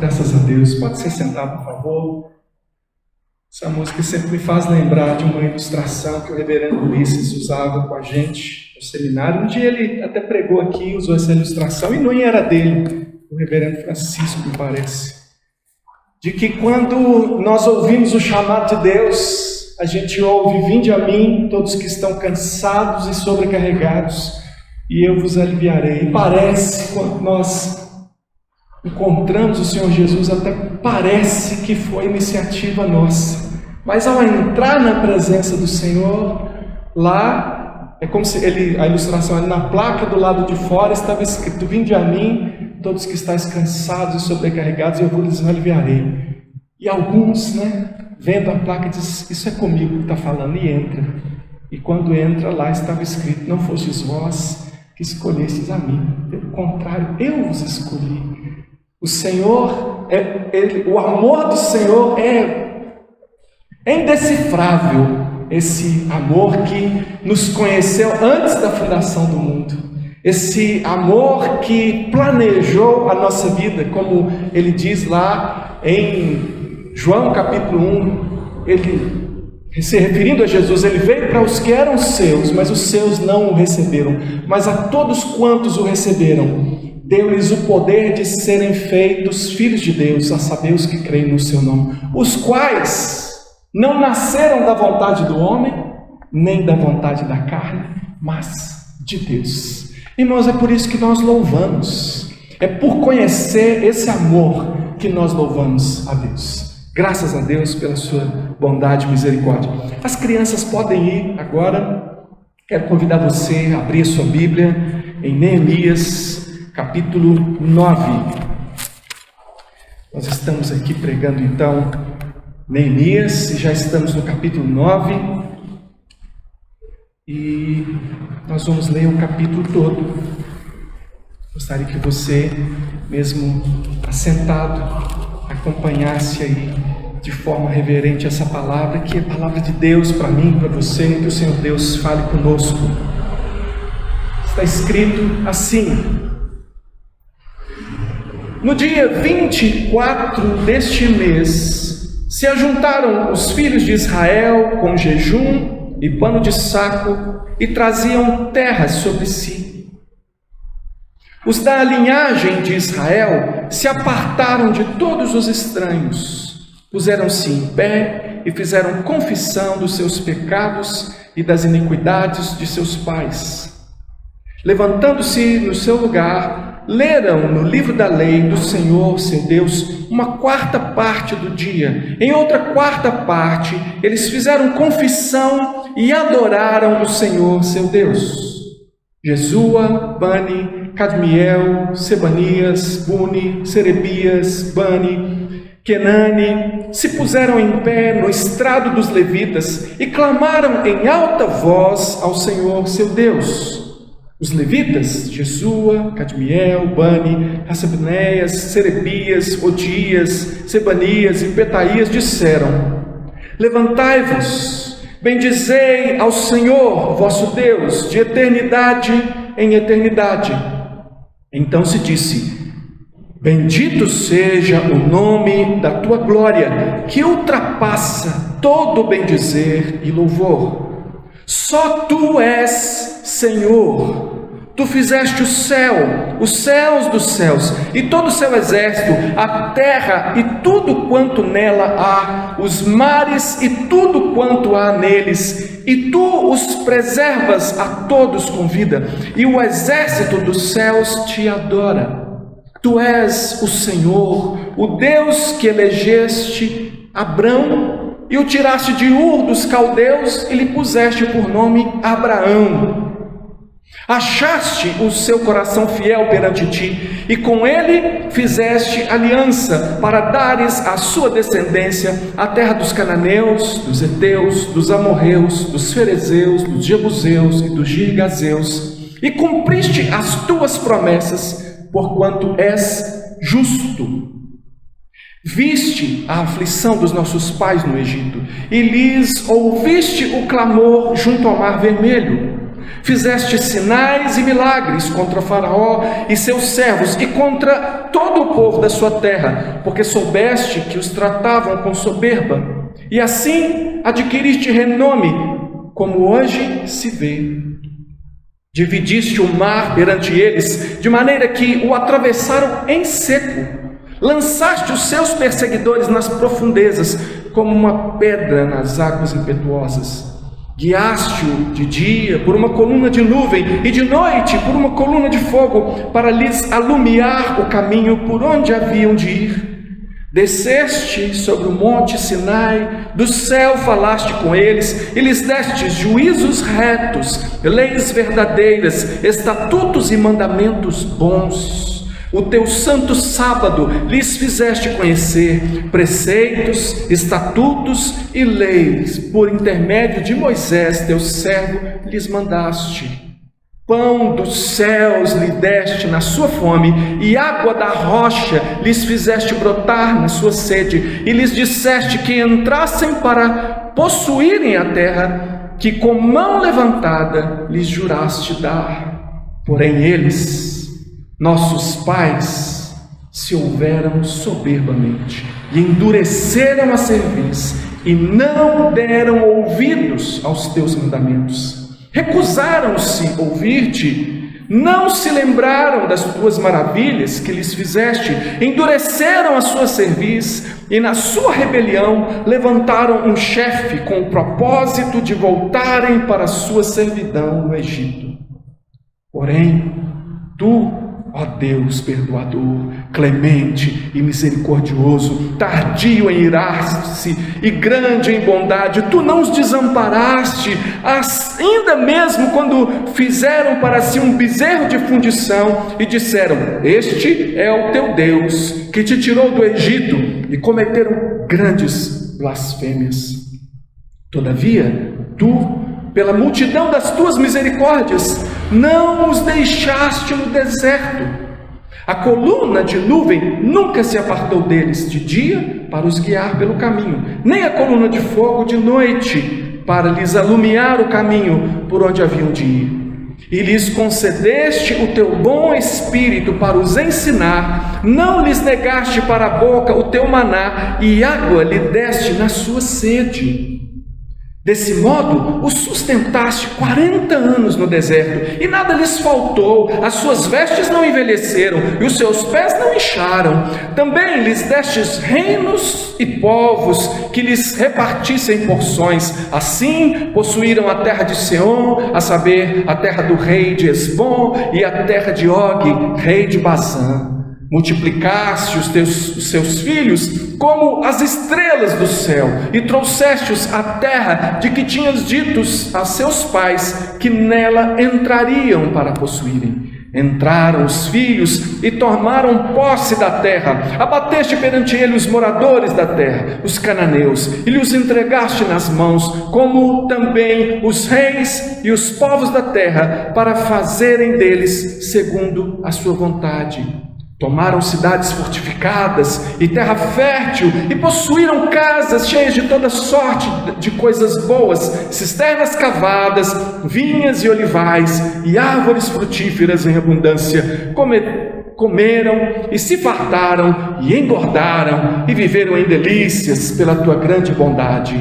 Graças a Deus. Pode ser sentado, por favor. Essa música sempre me faz lembrar de uma ilustração que o reverendo Ulisses usava com a gente no seminário. Um dia ele até pregou aqui, usou essa ilustração, e nem era dele, o reverendo Francisco, me parece. De que quando nós ouvimos o chamado de Deus, a gente ouve: vinde a mim, todos que estão cansados e sobrecarregados, e eu vos aliviarei. E parece, quando nós encontramos o Senhor Jesus, até parece que foi iniciativa nossa, mas ao entrar na presença do Senhor, lá é como se a ilustração ali na placa do lado de fora estava escrito: vinde a mim, todos que estáis cansados e sobrecarregados, e eu vos aliviarei. E alguns, vendo a placa, diz: isso é comigo que está falando, e entra. E quando entra, lá estava escrito: não fostes vós que escolhestes a mim, pelo contrário, eu vos escolhi. O Senhor, o amor do Senhor é indecifrável. Esse amor que nos conheceu antes da fundação do mundo. Esse amor que planejou a nossa vida, como ele diz lá em João capítulo 1, ele, se referindo a Jesus, ele veio para os que eram seus, mas os seus não o receberam. Mas a todos quantos o receberam, deu-lhes o poder de serem feitos filhos de Deus, a saber, os que creem no seu nome, os quais não nasceram da vontade do homem, nem da vontade da carne, mas de Deus. Irmãos, é por isso que nós louvamos, é por conhecer esse amor que nós louvamos a Deus. Graças a Deus pela sua bondade e misericórdia. As crianças podem ir agora. Quero convidar você a abrir a sua Bíblia em Neemias capítulo 9. Nós estamos aqui pregando então Neemias, e já estamos no capítulo 9, e nós vamos ler o capítulo todo. Gostaria que você, mesmo assentado, acompanhasse aí de forma reverente essa palavra, que é a palavra de Deus para mim, para você, que o Senhor Deus fale conosco. Está escrito assim: no dia 24 deste mês, se ajuntaram os filhos de Israel com jejum e pano de saco, e traziam terras sobre si. Os da linhagem de Israel se apartaram de todos os estranhos, puseram-se em pé e fizeram confissão dos seus pecados e das iniquidades de seus pais. Levantando-se no seu lugar, leram no livro da lei do Senhor, seu Deus, uma quarta parte do dia. Em outra quarta parte, eles fizeram confissão e adoraram o Senhor, seu Deus. Jesua, Bani, Cadmiel, Sebanias, Buni, Serebias, Bani, Kenani, se puseram em pé no estrado dos levitas e clamaram em alta voz ao Senhor, seu Deus. Os levitas, Jesua, Cadmiel, Bani, Hasabneias, Serebias, Odias, Sebanias e Petaías disseram: levantai-vos, bendizei ao Senhor, vosso Deus, de eternidade em eternidade. Então se disse: bendito seja o nome da tua glória, que ultrapassa todo bendizer e louvor. Só tu és Senhor. Tu fizeste o céu, os céus dos céus, e todo o seu exército, a terra e tudo quanto nela há, os mares e tudo quanto há neles, e tu os preservas a todos com vida, e o exército dos céus te adora. Tu és o Senhor, o Deus que elegeste Abrão e o tiraste de Ur dos caldeus e lhe puseste por nome Abraão. Achaste o seu coração fiel perante ti, e com ele fizeste aliança, para dares à sua descendência a terra dos cananeus, dos heteus, dos amorreus, dos ferezeus, dos jebuseus e dos girgazeus, e cumpriste as tuas promessas, porquanto és justo. Viste a aflição dos nossos pais no Egito, e lhes ouviste o clamor junto ao mar vermelho. Fizeste sinais e milagres contra Faraó e seus servos e contra todo o povo da sua terra, porque soubeste que os tratavam com soberba, e assim adquiriste renome, como hoje se vê. Dividiste o mar perante eles, de maneira que o atravessaram em seco. Lançaste os seus perseguidores nas profundezas, como uma pedra nas águas impetuosas. Guiaste-o de dia por uma coluna de nuvem e de noite por uma coluna de fogo, para lhes alumiar o caminho por onde haviam de ir. Desceste sobre o monte Sinai, do céu falaste com eles e lhes destes juízos retos, leis verdadeiras, estatutos e mandamentos bons. O teu santo sábado lhes fizeste conhecer, preceitos, estatutos e leis, por intermédio de Moisés, teu servo, lhes mandaste. Pão dos céus lhe deste na sua fome, e água da rocha lhes fizeste brotar na sua sede, e lhes disseste que entrassem para possuírem a terra, que com mão levantada lhes juraste dar. Porém eles, nossos pais, se houveram soberbamente e endureceram a cerviz e não deram ouvidos aos teus mandamentos. Recusaram-se ouvir-te, não se lembraram das tuas maravilhas que lhes fizeste, endureceram a sua cerviz e na sua rebelião levantaram um chefe com o propósito de voltarem para a sua servidão no Egito. Porém, tu, ó Deus perdoador, clemente e misericordioso, tardio em irar-se e grande em bondade, tu não os desamparaste, ainda mesmo quando fizeram para si um bezerro de fundição e disseram: este é o teu Deus que te tirou do Egito, e cometeram grandes blasfêmias. Todavia, tu, pela multidão das tuas misericórdias, não os deixaste no deserto. A coluna de nuvem nunca se apartou deles de dia para os guiar pelo caminho, nem a coluna de fogo de noite para lhes alumiar o caminho por onde haviam de ir. E lhes concedeste o teu bom espírito para os ensinar, não lhes negaste para a boca o teu maná, e água lhe deste na sua sede. Desse modo, os sustentaste 40 anos no deserto, e nada lhes faltou, as suas vestes não envelheceram, e os seus pés não incharam. Também lhes destes reinos e povos, que lhes repartissem porções. Assim, possuíram a terra de Seom, a saber, a terra do rei de Esbom, e a terra de Og, rei de Basã. Multiplicaste os seus filhos como as estrelas do céu, e trouxeste-os à terra de que tinhas dito a seus pais que nela entrariam para possuírem. Entraram os filhos e tomaram posse da terra. Abateste perante ele os moradores da terra, os cananeus, e lhes entregaste nas mãos, como também os reis e os povos da terra, para fazerem deles segundo a sua vontade. Tomaram cidades fortificadas e terra fértil, e possuíram casas cheias de toda sorte de coisas boas, cisternas cavadas, vinhas e olivais, e árvores frutíferas em abundância. Comeram e se fartaram e engordaram, e viveram em delícias pela tua grande bondade.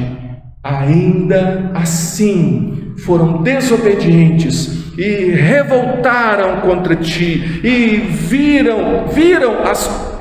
Ainda assim foram desobedientes e revoltaram contra ti, e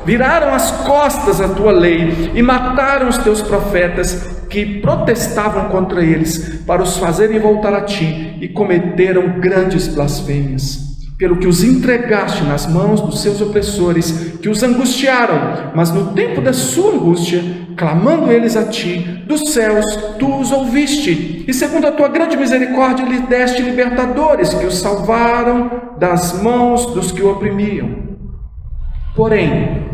viraram as costas à tua lei, e mataram os teus profetas que protestavam contra eles, para os fazerem voltar a ti, e cometeram grandes blasfêmias. Pelo que os entregaste nas mãos dos seus opressores, que os angustiaram, mas no tempo da sua angústia, clamando eles a ti, dos céus tu os ouviste, e segundo a tua grande misericórdia lhe deste libertadores, que os salvaram das mãos dos que o oprimiam. Porém,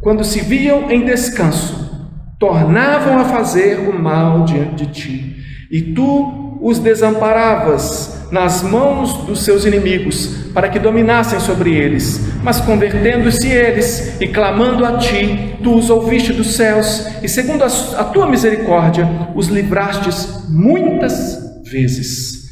quando se viam em descanso, tornavam a fazer o mal diante de ti, e tu os desamparavas nas mãos dos seus inimigos, para que dominassem sobre eles. Mas convertendo-se eles e clamando a ti, tu os ouviste dos céus, e segundo a tua misericórdia os livrastes muitas vezes.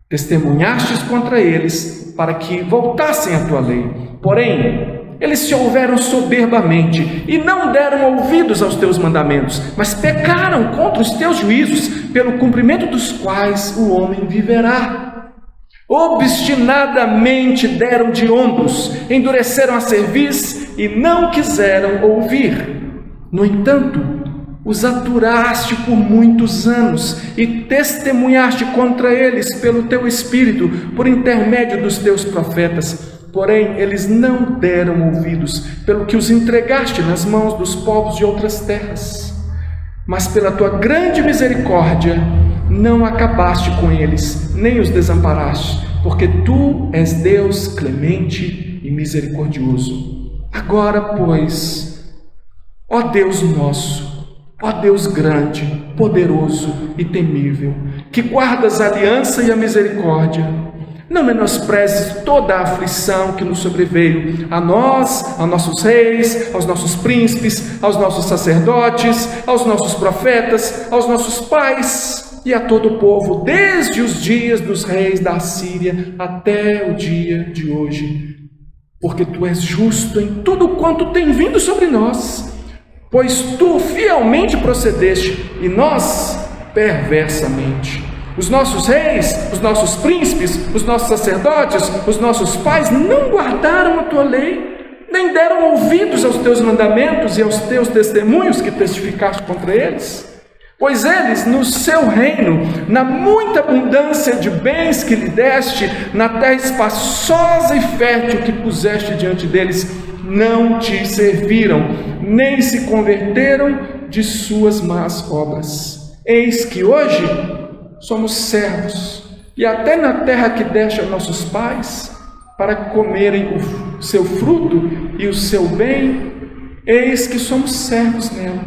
Testemunhastes contra eles para que voltassem à tua lei. Porém, eles se houveram soberbamente e não deram ouvidos aos teus mandamentos, mas pecaram contra os teus juízos, pelo cumprimento dos quais o homem viverá. Obstinadamente deram de ombros, endureceram a cerviz e não quiseram ouvir. No entanto, os aturaste por muitos anos e testemunhaste contra eles pelo teu Espírito, por intermédio dos teus profetas. Porém, eles não deram ouvidos, pelo que os entregaste nas mãos dos povos de outras terras. Mas pela tua grande misericórdia, não acabaste com eles, nem os desamparaste, porque tu és Deus clemente e misericordioso. Agora, pois, ó Deus nosso, ó Deus grande, poderoso e temível, que guardas a aliança e a misericórdia, não menosprezes toda a aflição que nos sobreveio, a nós, aos nossos reis, aos nossos príncipes, aos nossos sacerdotes, aos nossos profetas, aos nossos pais e a todo o povo, desde os dias dos reis da Assíria até o dia de hoje. Porque tu és justo em tudo quanto tem vindo sobre nós, pois tu fielmente procedeste e nós perversamente. Os nossos reis, os nossos príncipes, os nossos sacerdotes, os nossos pais não guardaram a tua lei, nem deram ouvidos aos teus mandamentos e aos teus testemunhos que testificaste contra eles. Pois eles, no seu reino, na muita abundância de bens que lhe deste, na terra espaçosa e fértil que puseste diante deles, não te serviram, nem se converteram de suas más obras. Eis que hoje somos servos, e até na terra que deste aos nossos pais, para comerem o seu fruto e o seu bem, eis que somos servos nela.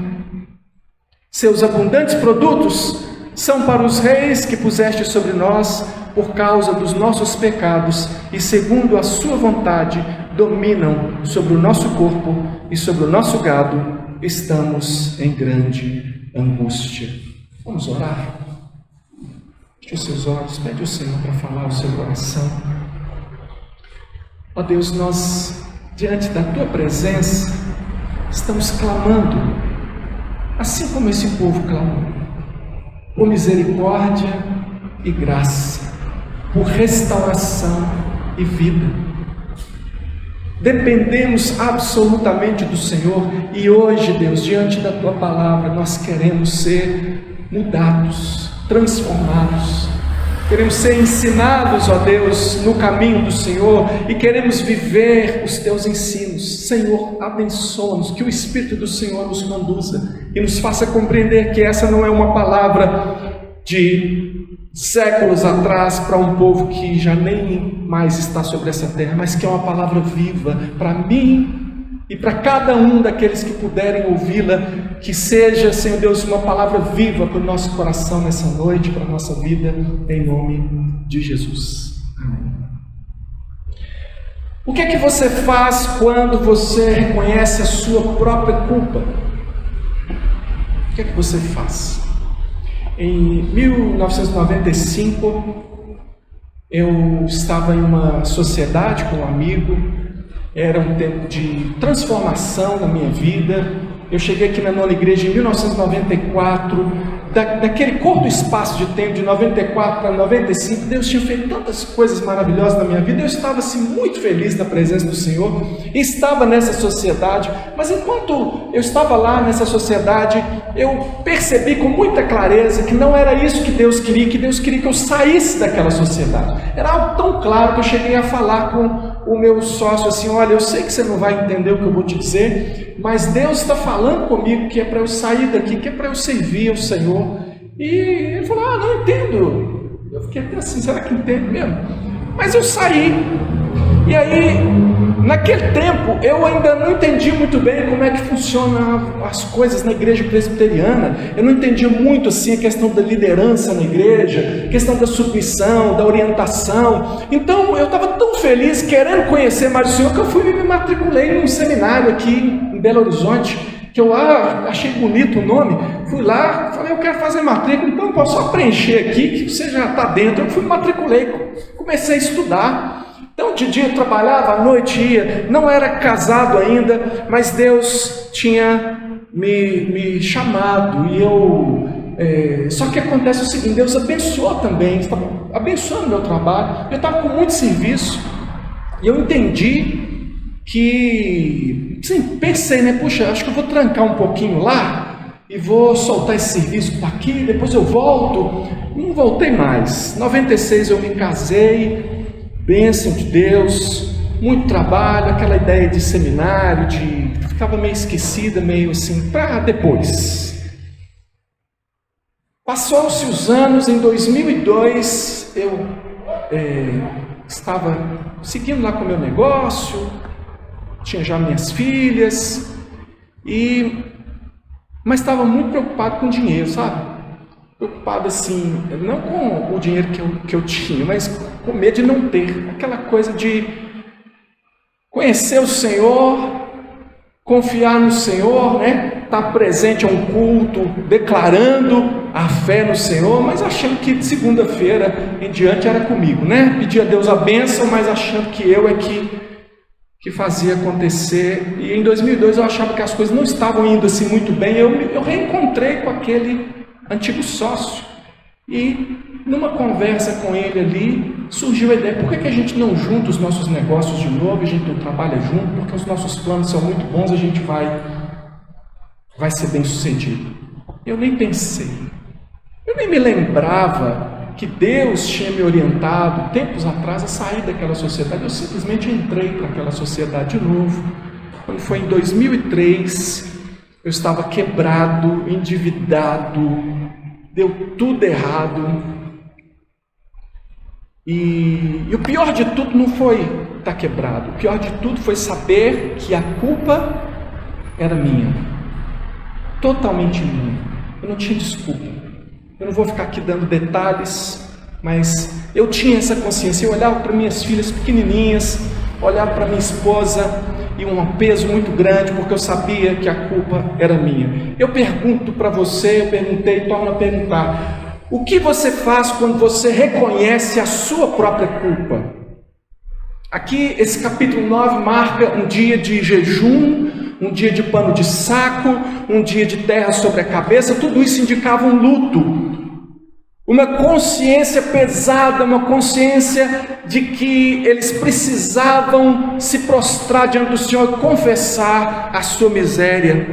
Seus abundantes produtos são para os reis que puseste sobre nós, por causa dos nossos pecados, e segundo a sua vontade, dominam sobre o nosso corpo e sobre o nosso gado. Estamos em grande angústia. Vamos orar? Feche os seus olhos, pede ao Senhor para falar o seu coração. Ó Deus, nós, diante da Tua presença, estamos clamando, assim como esse povo clamou, por misericórdia e graça, por restauração e vida. Dependemos absolutamente do Senhor e hoje, Deus, diante da Tua palavra, nós queremos ser mudados, transformados. Queremos ser ensinados, ó Deus, no caminho do Senhor e queremos viver os Teus ensinos. Senhor, abençoa-nos, que o Espírito do Senhor nos conduza e nos faça compreender que essa não é uma palavra de séculos atrás para um povo que já nem mais está sobre essa terra, mas que é uma palavra viva para mim e para cada um daqueles que puderem ouvi-la, que seja, Senhor Deus, uma palavra viva para o nosso coração nessa noite, para a nossa vida, em nome de Jesus. Amém. O que é que você faz quando você reconhece a sua própria culpa? O que é que você faz? Em 1995, eu estava em uma sociedade com um amigo. Era um tempo de transformação na minha vida. Eu cheguei aqui na nona igreja em 1994. Daquele curto espaço de tempo, de 94 para 95, Deus tinha feito tantas coisas maravilhosas na minha vida. Eu estava assim, muito feliz na presença do Senhor. E estava nessa sociedade. Mas enquanto eu estava lá nessa sociedade, eu percebi com muita clareza que não era isso que Deus queria. Que Deus queria que eu saísse daquela sociedade. Era algo tão claro que eu cheguei a falar com o meu sócio assim: olha, eu sei que você não vai entender o que eu vou te dizer, mas Deus está falando comigo que é para eu sair daqui, que é para eu servir ao Senhor. E ele falou: ah, não entendo. Eu fiquei até assim, será que entendo mesmo? Mas eu saí. E aí, naquele tempo, eu ainda não entendi muito bem como é que funcionam as coisas na igreja presbiteriana. Eu não entendia muito assim a questão da liderança na igreja, a questão da submissão, da orientação. Então, eu estava tão feliz, querendo conhecer mais o Senhor, que eu fui e me matriculei num seminário aqui em Belo Horizonte. que eu achei bonito o nome, fui lá, falei, eu quero fazer matrícula, então eu posso só preencher aqui, que você já está dentro. Eu fui, matriculei, comecei a estudar. Então de dia eu trabalhava, à noite ia, não era casado ainda, mas Deus tinha me chamado, e só que acontece o seguinte, Deus abençoou também, estava abençoando o meu trabalho, eu estava com muito serviço, e eu entendi que, sim, pensei, né, puxa, acho que eu vou trancar um pouquinho lá, e vou soltar esse serviço para aqui, depois eu volto. Não voltei mais. Em 96 eu me casei, bênção de Deus, muito trabalho, aquela ideia de seminário, ficava meio esquecida, meio assim, para depois. Passou-se os anos, em 2002 eu estava seguindo lá com o meu negócio, tinha já minhas filhas, mas estava muito preocupado com dinheiro, sabe? Preocupado assim, não com o dinheiro que eu tinha, mas com medo de não ter. Aquela coisa de conhecer o Senhor, confiar no Senhor, né? Estar presente a um culto, declarando a fé no Senhor, mas achando que de segunda-feira em diante era comigo, né? Pedir a Deus a bênção, mas achando que eu é que fazia acontecer. E em 2002 eu achava que as coisas não estavam indo assim muito bem. Eu reencontrei com aquele antigo sócio, e numa conversa com ele ali, surgiu a ideia, por que a gente não junta os nossos negócios de novo, a gente não trabalha junto, porque os nossos planos são muito bons, a gente vai ser bem sucedido. Eu nem pensei, eu nem me lembrava que Deus tinha me orientado tempos atrás a sair daquela sociedade. Eu simplesmente entrei para aquela sociedade de novo. Quando foi em 2003, eu estava quebrado, endividado, deu tudo errado. E o pior de tudo não foi estar quebrado, o pior de tudo foi saber que a culpa era minha, totalmente minha. Eu não tinha desculpa. Eu não vou ficar aqui dando detalhes, mas eu tinha essa consciência. Eu olhava para minhas filhas pequenininhas, olhava para minha esposa, e um peso muito grande, porque eu sabia que a culpa era minha. Eu pergunto para você, eu perguntei, torno a perguntar: o que você faz quando você reconhece a sua própria culpa? Aqui, esse capítulo 9 marca um dia de jejum, um dia de pano de saco, um dia de terra sobre a cabeça. Tudo isso indicava um luto, uma consciência pesada, uma consciência de que eles precisavam se prostrar diante do Senhor e confessar a sua miséria,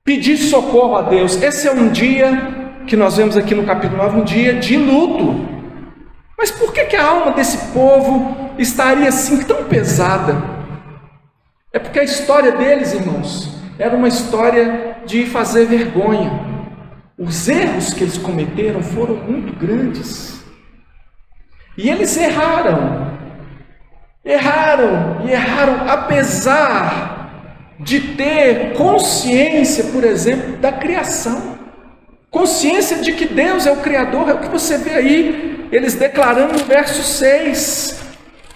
pedir socorro a Deus. Esse é um dia que nós vemos aqui no capítulo 9, um dia de luto. Mas por que a alma desse povo estaria assim tão pesada? É porque a história deles, irmãos, era uma história de fazer vergonha. Os erros que eles cometeram foram muito grandes. E eles erraram, apesar de ter consciência, por exemplo, da criação. Consciência de que Deus é o Criador. É o que você vê aí, eles declarando no verso 6,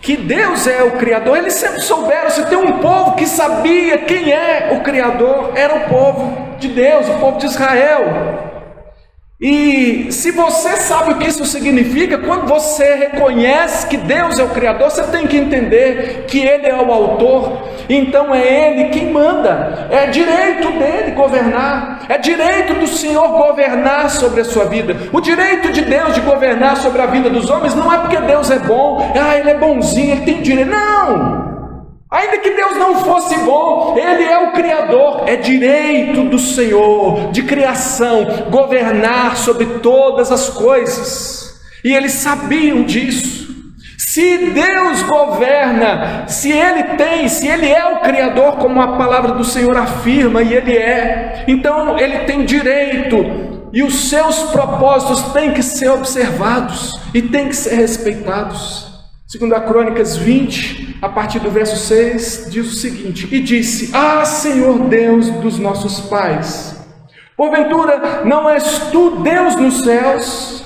que Deus é o Criador. Eles sempre souberam. Se tem um povo que sabia quem é o Criador, era o povo de Deus, o povo de Israel. E se você sabe o que isso significa, quando você reconhece que Deus é o Criador, você tem que entender que Ele é o autor, então é Ele quem manda, é direito dele governar, é direito do Senhor governar sobre a sua vida. O direito de Deus de governar sobre a vida dos homens não é porque Deus é bom, Ele é bonzinho, Ele tem direito, não! Ainda que Deus não fosse bom, Ele é o Criador, é direito do Senhor, de criação, governar sobre todas as coisas, e eles sabiam disso. Se Deus governa, se Ele é o Criador, como a palavra do Senhor afirma, e Ele é, então Ele tem direito, e os seus propósitos têm que ser observados, e têm que ser respeitados. Segundo a Crônicas 20, a partir do verso 6, diz o seguinte: e disse: ah, Senhor Deus dos nossos pais, porventura não és tu Deus nos céus?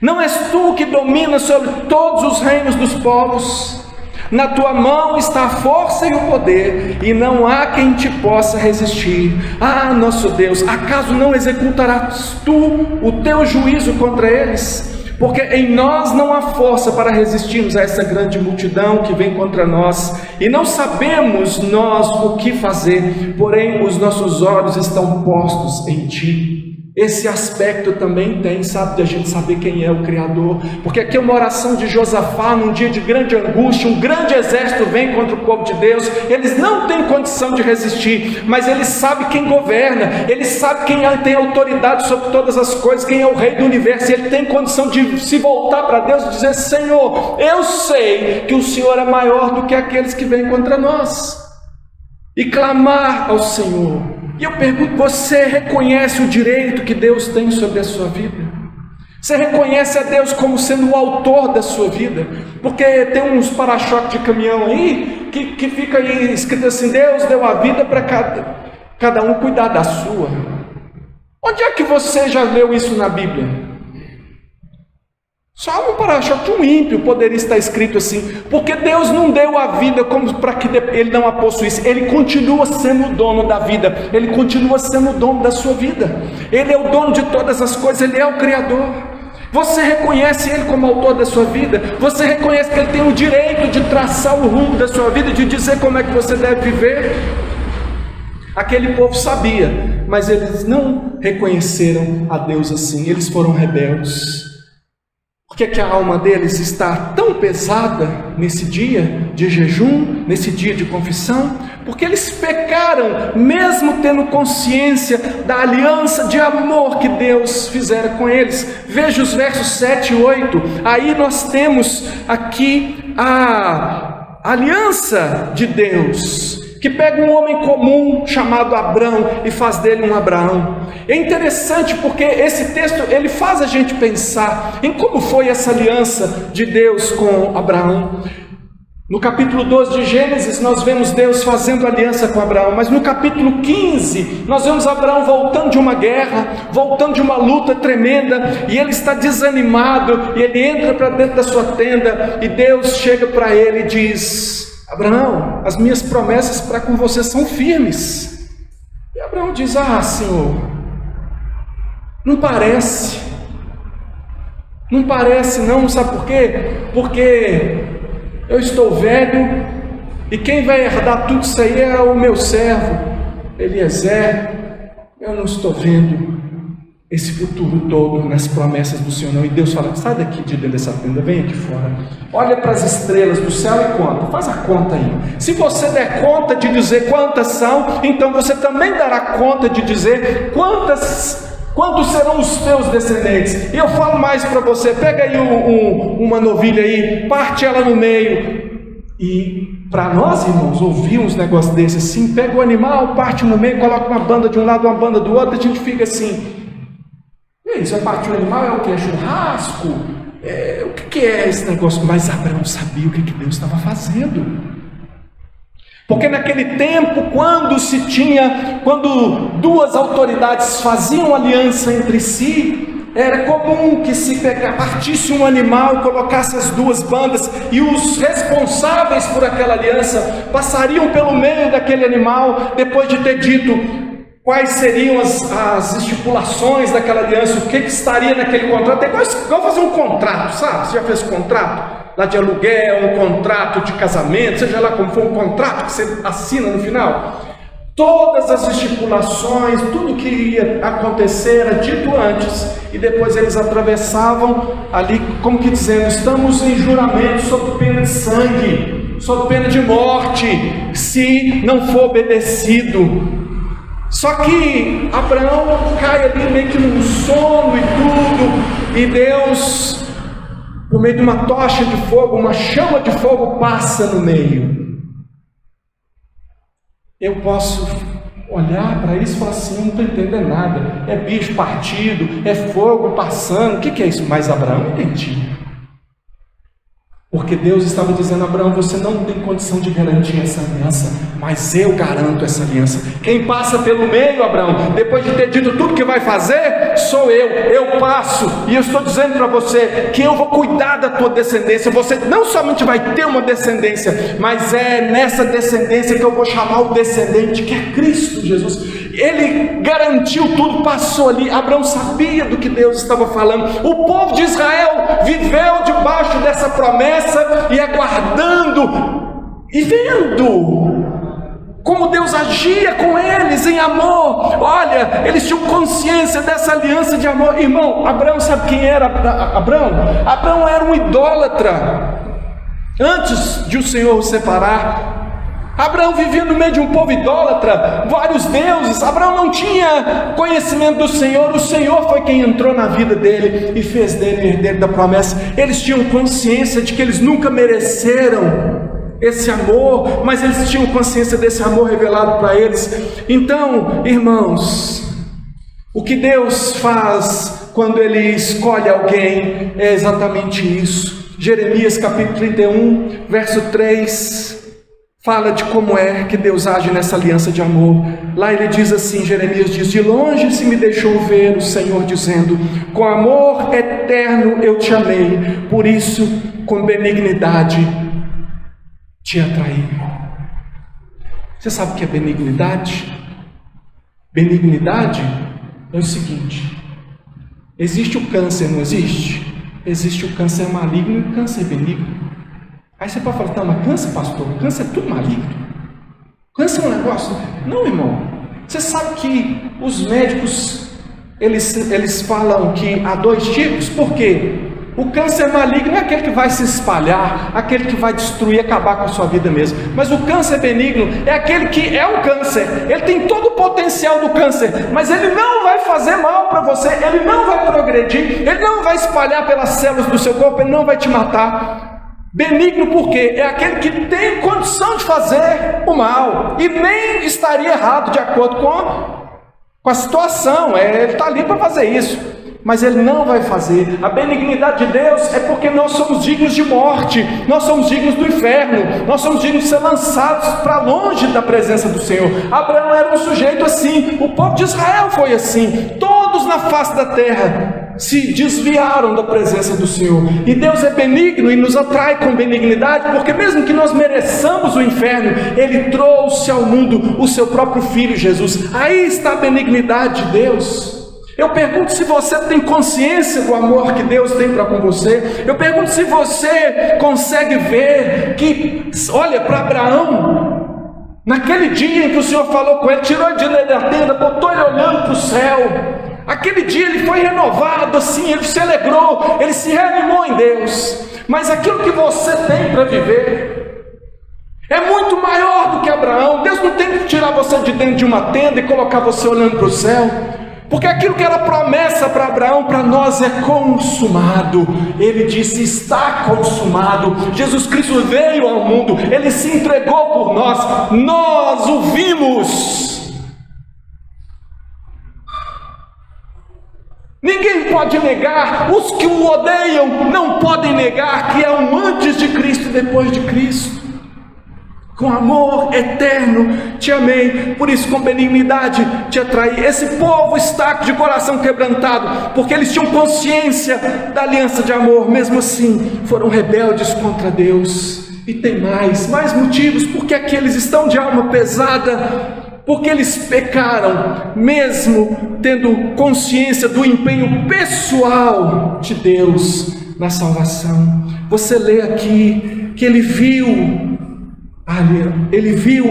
Não és tu que dominas sobre todos os reinos dos povos? Na tua mão está a força e o poder, e não há quem te possa resistir. Ah, nosso Deus, acaso não executarás tu o teu juízo contra eles? Porque em nós não há força para resistirmos a essa grande multidão que vem contra nós, e não sabemos nós o que fazer, porém os nossos olhos estão postos em ti. Esse aspecto também tem, sabe, de a gente saber quem é o Criador, porque aqui é uma oração de Josafá, num dia de grande angústia, um grande exército vem contra o povo de Deus, eles não têm condição de resistir, mas ele sabe quem governa, ele sabe quem tem autoridade sobre todas as coisas, quem é o rei do universo, e ele tem condição de se voltar para Deus e dizer: Senhor, eu sei que o Senhor é maior do que aqueles que vêm contra nós, e clamar ao Senhor. E eu pergunto, você reconhece o direito que Deus tem sobre a sua vida? Você reconhece a Deus como sendo o autor da sua vida? Porque tem uns para-choques de caminhão aí, que fica aí escrito assim: Deus deu a vida para cada um cuidar da sua. Onde é que você já leu isso na Bíblia? Só um para-choque de um ímpio poderia estar escrito assim, porque Deus não deu a vida como para que ele não a possuísse. Ele continua sendo o dono da vida, ele continua sendo o dono da sua vida, ele é o dono de todas as coisas, ele é o Criador. Você reconhece ele como autor da sua vida? Você reconhece que ele tem o direito de traçar o rumo da sua vida, de dizer como é que você deve viver? Aquele povo sabia, mas eles não reconheceram a Deus assim, eles foram rebeldes. Por que a alma deles está tão pesada nesse dia de jejum, nesse dia de confissão? Porque eles pecaram, mesmo tendo consciência da aliança de amor que Deus fizera com eles. Veja os versos 7 e 8, aí nós temos aqui a aliança de Deus, que pega um homem comum chamado Abrão e faz dele um Abraão. É interessante porque esse texto ele faz a gente pensar em como foi essa aliança de Deus com Abraão. No capítulo 12 de Gênesis nós vemos Deus fazendo aliança com Abraão, mas no capítulo 15 nós vemos Abraão voltando de uma guerra, voltando de uma luta tremenda, e ele está desanimado, e ele entra para dentro da sua tenda, e Deus chega para ele e diz: Abraão, as minhas promessas para com você são firmes. E Abraão diz: ah, Senhor, não parece não, sabe por quê? Porque eu estou velho, e quem vai herdar tudo isso aí é o meu servo Eliezer. Eu não estou vendo esse futuro todo nas promessas do Senhor não. E Deus fala: sai daqui de dentro dessa tenda, vem aqui fora, olha para as estrelas do céu e conta, faz a conta aí. Se você der conta de dizer quantas são, então você também dará conta de dizer quantos serão os teus descendentes. E eu falo mais para você: pega aí uma novilha aí, parte ela no meio. E para nós, irmãos, ouvir uns negócios desses assim, pega o animal, parte no meio, coloca uma banda de um lado, uma banda do outro, a gente fica assim: isso vai partir o animal, é o que? É churrasco? O que é esse negócio? Mas Abraão sabia o que Deus estava fazendo. Porque naquele tempo, quando duas autoridades faziam aliança entre si, era comum que se partisse um animal, colocasse as duas bandas, e os responsáveis por aquela aliança passariam pelo meio daquele animal, depois de ter dito quais seriam as estipulações daquela aliança, o que estaria naquele contrato. É igual fazer um contrato, sabe? Você já fez contrato? Lá de aluguel, um contrato de casamento, seja lá como for, um contrato que você assina no final. Todas as estipulações, tudo que ia acontecer era dito antes, e depois eles atravessavam ali, como que dizendo: estamos em juramento sob pena de sangue, sob pena de morte, se não for obedecido. Só que Abraão cai ali meio que num sono e tudo, e Deus, por meio de uma tocha de fogo, uma chama de fogo, passa no meio. Eu posso olhar para isso e falar assim: não estou entendendo nada, é bicho partido, é fogo passando, o que é isso? Mas Abraão entendia. Porque Deus estava dizendo: Abraão, você não tem condição de garantir essa aliança, mas eu garanto essa aliança. Quem passa pelo meio, Abraão, depois de ter dito tudo que vai fazer, sou eu passo, e eu estou dizendo para você que eu vou cuidar da tua descendência. Você não somente vai ter uma descendência, mas é nessa descendência que eu vou chamar o descendente, que é Cristo Jesus. Ele garantiu tudo, passou ali. Abraão sabia do que Deus estava falando. O povo de Israel viveu debaixo dessa promessa e aguardando e vendo como Deus agia com eles em amor. Olha, eles tinham consciência dessa aliança de amor. Irmão, Abraão sabe quem era Abraão? Abraão era um idólatra. Antes de o Senhor o separar, Abraão vivia no meio de um povo idólatra, vários deuses. Abraão não tinha conhecimento do Senhor. O Senhor foi quem entrou na vida dele e fez dele herdeiro da promessa. Eles tinham consciência de que eles nunca mereceram esse amor, mas eles tinham consciência desse amor revelado para eles. Então, irmãos, o que Deus faz quando Ele escolhe alguém é exatamente isso. Jeremias capítulo 31, verso 3, fala de como é que Deus age nessa aliança de amor. Lá ele diz assim, Jeremias diz: de longe se me deixou ver o Senhor dizendo, com amor eterno eu te amei, por isso com benignidade te atraí. Você sabe o que é benignidade? Benignidade é o seguinte: existe o câncer, não existe? Existe o câncer maligno e o câncer benigno. Aí você pode falar: tá, mas câncer, pastor? Câncer é tudo maligno? Câncer é um negócio? Não, irmão. Você sabe que os médicos, eles falam que há dois tipos. Por quê? O câncer maligno é aquele que vai se espalhar, aquele que vai destruir, acabar com a sua vida mesmo. Mas o câncer benigno é aquele que é um câncer. Ele tem todo o potencial do câncer, mas ele não vai fazer mal para você, ele não vai progredir, ele não vai espalhar pelas células do seu corpo, ele não vai te matar. Benigno por quê? É aquele que tem condição de fazer o mal e nem estaria errado de acordo com a situação. Ele está ali para fazer isso, mas ele não vai fazer. A benignidade de Deus é porque nós somos dignos de morte, nós somos dignos do inferno, nós somos dignos de ser lançados para longe da presença do Senhor. Abraão era um sujeito assim, o povo de Israel foi assim. Todos na face da terra se desviaram da presença do Senhor, e Deus é benigno e nos atrai com benignidade, porque mesmo que nós mereçamos o inferno, Ele trouxe ao mundo o seu próprio Filho Jesus. Aí está a benignidade de Deus. Eu pergunto se você tem consciência do amor que Deus tem para com você. Eu pergunto se você consegue ver que, olha, para Abraão, naquele dia em que o Senhor falou com ele, tirou ele de dentro da tenda, botou ele olhando para o céu, aquele dia ele foi renovado assim, ele se alegrou, ele se reanimou em Deus. Mas aquilo que você tem para viver é muito maior do que Abraão. Deus não tem que tirar você de dentro de uma tenda e colocar você olhando para o céu, porque aquilo que era promessa para Abraão, para nós é consumado. Ele disse: está consumado. Jesus Cristo veio ao mundo, Ele se entregou por nós o vimos. Ninguém pode negar, os que o odeiam não podem negar que é um antes de Cristo e depois de Cristo. Com amor eterno te amei, por isso com benignidade te atraí. Esse povo está de coração quebrantado, porque eles tinham consciência da aliança de amor. Mesmo assim foram rebeldes contra Deus. E tem mais motivos porque aqui eles estão de alma pesada, porque eles pecaram, mesmo tendo consciência do empenho pessoal de Deus na salvação. Você lê aqui que ele viu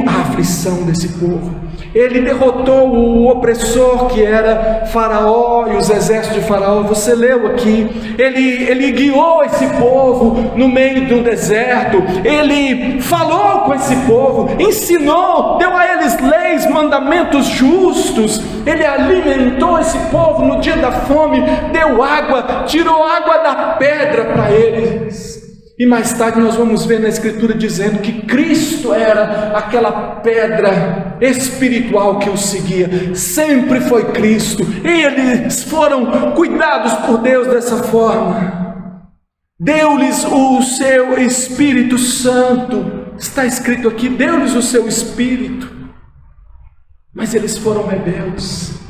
a aflição desse povo. Ele derrotou o opressor que era Faraó e os exércitos de Faraó. Você leu aqui. Ele guiou esse povo no meio do deserto. Ele falou com esse povo, ensinou, deu a eles leis, mandamentos justos. Ele alimentou esse povo no dia da fome, deu água, tirou água da pedra para eles. E mais tarde nós vamos ver na Escritura dizendo que Cristo era aquela pedra espiritual que os seguia. Sempre foi Cristo. E eles foram cuidados por Deus dessa forma. deu-lhes o seu Espírito Santo. Está escrito aqui, deu-lhes o seu Espírito, mas eles foram rebeldes.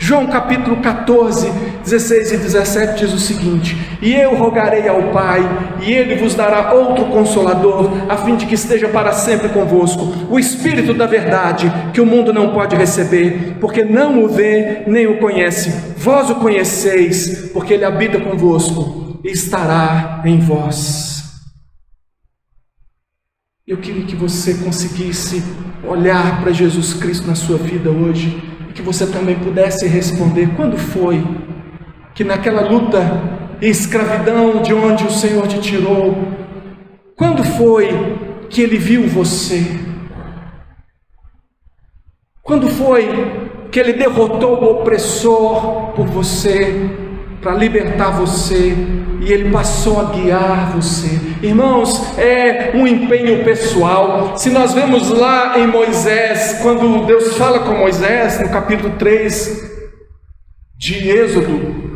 João capítulo 14, 16 e 17 diz o seguinte: e eu rogarei ao Pai, e Ele vos dará outro Consolador, a fim de que esteja para sempre convosco, o Espírito da verdade, que o mundo não pode receber, porque não o vê, nem o conhece. Vós o conheceis, porque Ele habita convosco, e estará em vós. Eu queria que você conseguisse olhar para Jesus Cristo na sua vida hoje, e que você também pudesse responder: quando foi que naquela luta e escravidão de onde o Senhor te tirou, quando foi que Ele viu você? Quando foi que Ele derrotou o opressor por você, para libertar você, e Ele passou a guiar você? Irmãos, é um empenho pessoal. Se nós vemos lá em Moisés, quando Deus fala com Moisés, no capítulo 3 de Êxodo,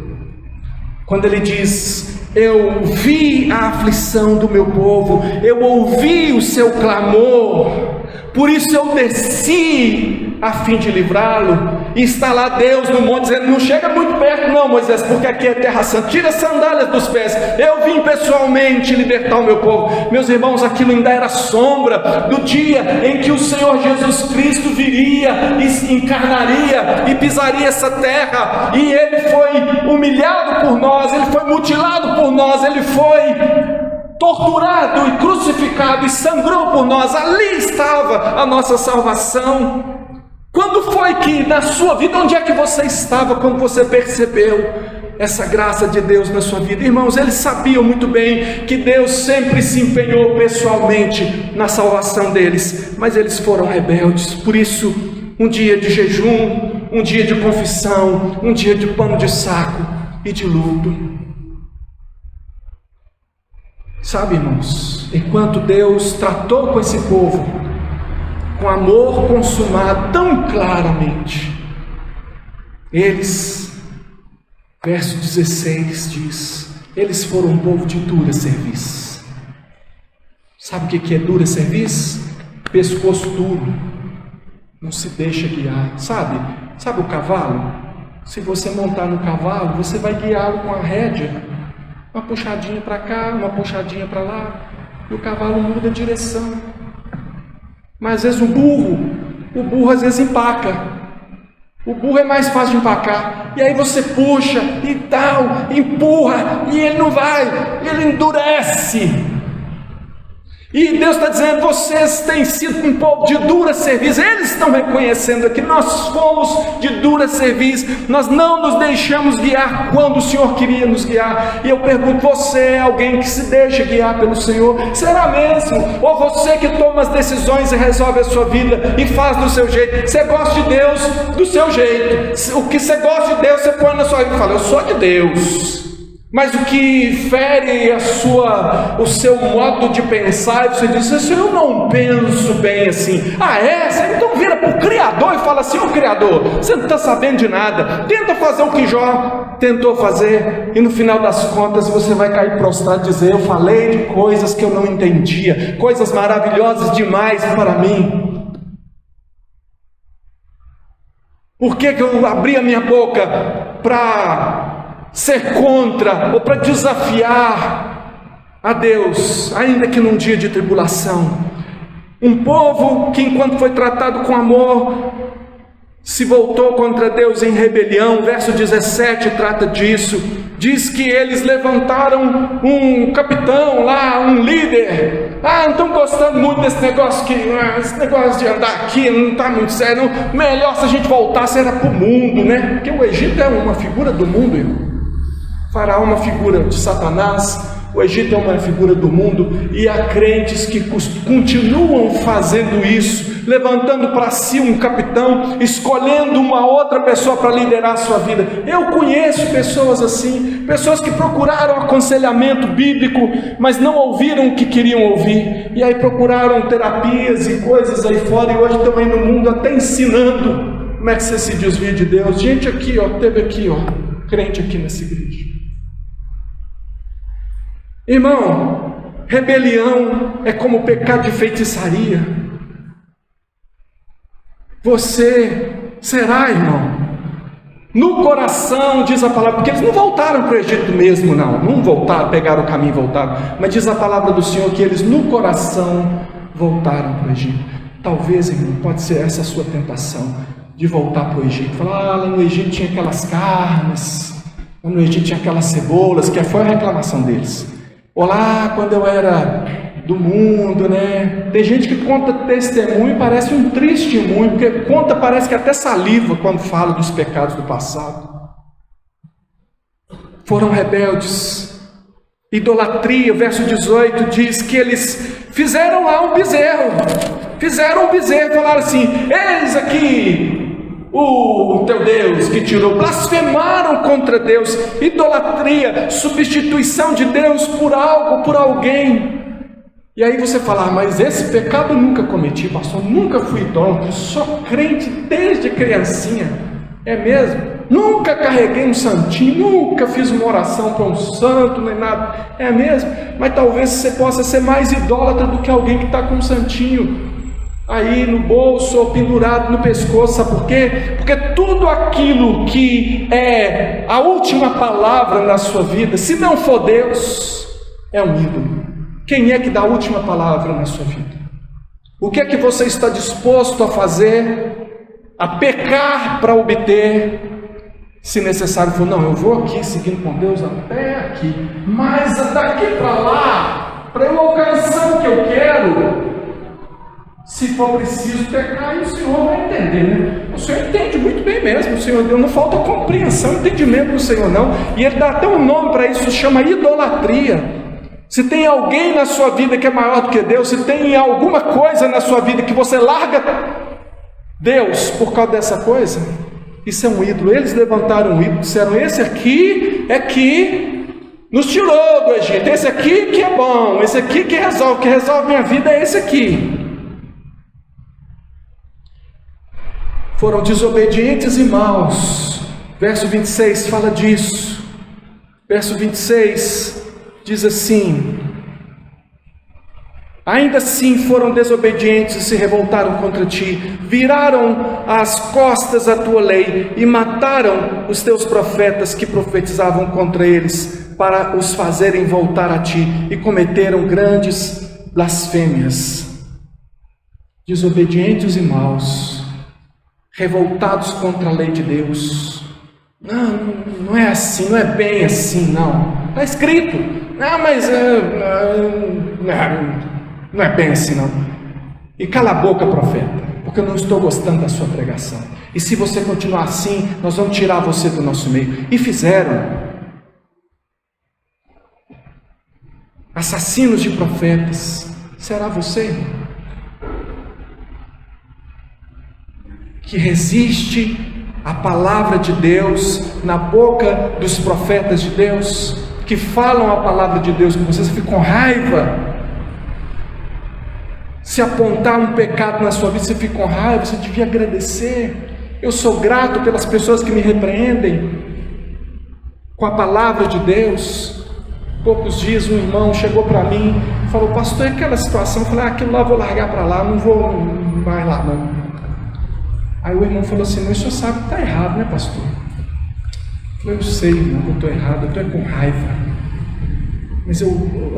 quando Ele diz: eu vi a aflição do meu povo, eu ouvi o seu clamor, por isso eu desci a fim de livrá-lo. E está lá Deus no monte dizendo: não chega muito perto não, Moisés, porque aqui é terra santa, tira as sandálias dos pés, eu vim pessoalmente libertar o meu povo. Meus irmãos, aquilo ainda era sombra do dia em que o Senhor Jesus Cristo viria e encarnaria e pisaria essa terra, e Ele foi humilhado por nós, Ele foi mutilado por nós, Ele foi torturado e crucificado e sangrou por nós. Ali estava a nossa salvação. Quando foi que na sua vida, onde é que você estava quando você percebeu essa graça de Deus na sua vida? Irmãos, eles sabiam muito bem que Deus sempre se empenhou pessoalmente na salvação deles, mas eles foram rebeldes. Por isso, um dia de jejum, um dia de confissão, um dia de pano de saco e de luto. Sabe, irmãos, enquanto Deus tratou com esse povo com amor consumado tão claramente, eles, verso 16 diz, eles foram um povo de dura cerviz. Sabe o que é dura cerviz? Pescoço duro, não se deixa guiar. Sabe o cavalo? Se você montar no cavalo, você vai guiá-lo com a rédea, uma puxadinha para cá, uma puxadinha para lá, e o cavalo muda a direção. Mas às vezes o burro às vezes empaca. O burro é mais fácil de empacar, e aí você puxa e tal, empurra, e ele não vai, ele endurece. E Deus está dizendo: vocês têm sido um povo de dura cerviz. Eles estão reconhecendo aqui: nós fomos de dura cerviz, nós não nos deixamos guiar quando o Senhor queria nos guiar. E eu pergunto: você é alguém que se deixa guiar pelo Senhor? Será mesmo? Ou você que toma as decisões e resolve a sua vida e faz do seu jeito? Você gosta de Deus do seu jeito, o que você gosta de Deus você põe na sua vida e fala: eu sou de Deus. Mas o que fere o seu modo de pensar, você diz assim: eu não penso bem assim. Ah, é? Você então vira para o Criador e fala assim: ô Criador, você não está sabendo de nada, tenta fazer o que Jó tentou fazer, e no final das contas você vai cair prostrado e dizer: eu falei de coisas que eu não entendia, coisas maravilhosas demais para mim. Por que eu abri a minha boca para ser contra ou para desafiar a Deus, ainda que num dia de tribulação? Um povo que, enquanto foi tratado com amor, se voltou contra Deus em rebelião. Verso 17 trata disso. Diz que eles levantaram um capitão lá, um líder. Não estão gostando muito desse negócio esse negócio de andar aqui não está muito sério, não. Melhor se a gente voltasse era para o mundo, né? Porque o Egito é uma figura do mundo, irmão. Faraó é uma figura de Satanás, o Egito é uma figura do mundo, e há crentes que continuam fazendo isso, levantando para si um capitão, escolhendo uma outra pessoa para liderar a sua vida. Eu conheço pessoas assim, pessoas que procuraram aconselhamento bíblico, mas não ouviram o que queriam ouvir, e aí procuraram terapias e coisas aí fora, e hoje estão aí no mundo até ensinando como é que você se desvia de Deus. Gente aqui, teve aqui, crente aqui nessa igreja. Irmão, rebelião é como pecado de feitiçaria. Você será, irmão, no coração, diz a palavra, porque eles não voltaram para o Egito mesmo, não voltaram, pegaram o caminho e voltaram, mas diz a palavra do Senhor que eles no coração voltaram para o Egito. Talvez, irmão, pode ser essa a sua tentação, de voltar para o Egito, falar, lá no Egito tinha aquelas carnes, lá no Egito tinha aquelas cebolas, que foi a reclamação deles. Olá, quando eu era do mundo, né? Tem gente que conta testemunho e parece um triste testemunho, porque conta, parece que até saliva quando fala dos pecados do passado. Foram rebeldes. Idolatria, o verso 18 diz que eles fizeram lá um bezerro. Fizeram um bezerro, falaram assim: eis aqui o teu Deus que tirou. Blasfemaram contra Deus. Idolatria, substituição de Deus por algo, por alguém. E aí você fala, mas esse pecado eu nunca cometi, pastor, nunca fui idólatra, sou crente desde criancinha. É mesmo? Nunca carreguei um santinho, nunca fiz uma oração para um santo, nem nada. É mesmo? Mas talvez você possa ser mais idólatra do que alguém que está com um santinho aí no bolso ou pendurado no pescoço. Sabe por quê? Porque tudo aquilo que é a última palavra na sua vida, se não for Deus, é um ídolo. Quem é que dá a última palavra na sua vida? O que é que você está disposto a fazer, a pecar para obter? Se necessário for, não, eu vou aqui seguindo com Deus até aqui, mas daqui para lá, para eu alcançar o que eu quero, se for preciso pecar, o Senhor vai entender, né? O Senhor entende muito bem mesmo, o Senhor Deus, não falta compreensão, entendimento do Senhor não, e Ele dá até um nome para isso, chama idolatria. Se tem alguém na sua vida que é maior do que Deus, se tem alguma coisa na sua vida que você larga Deus por causa dessa coisa, isso é um ídolo. Eles levantaram um ídolo, disseram, esse aqui é que nos tirou do Egito, esse aqui que é bom, esse aqui que resolve minha vida é esse aqui. Foram desobedientes e maus. Verso 26 fala disso. Verso 26 diz assim: ainda assim foram desobedientes e se revoltaram contra ti, viraram as costas à tua lei e mataram os teus profetas que profetizavam contra eles, para os fazerem voltar a ti, e cometeram grandes blasfêmias. Desobedientes e maus, revoltados contra a lei de Deus. Não é assim, não é bem assim, não. Está escrito. Mas não é bem assim, não. E cala a boca, profeta, porque eu não estou gostando da sua pregação. E se você continuar assim, nós vamos tirar você do nosso meio. E fizeram. Assassinos de profetas. Será você que resiste à palavra de Deus na boca dos profetas de Deus, que falam a palavra de Deus com você fica com raiva? Se apontar um pecado na sua vida, você fica com raiva, você devia agradecer. Eu sou grato pelas pessoas que me repreendem com a palavra de Deus. Poucos dias um irmão chegou para mim e falou, pastor, aquela situação, eu falei, aquilo lá eu vou largar para lá, não vou mais lá não. Aí o irmão falou assim, mas o senhor sabe que está errado, né, pastor? Eu sei, irmão, que eu estou errado, eu estou com raiva, mas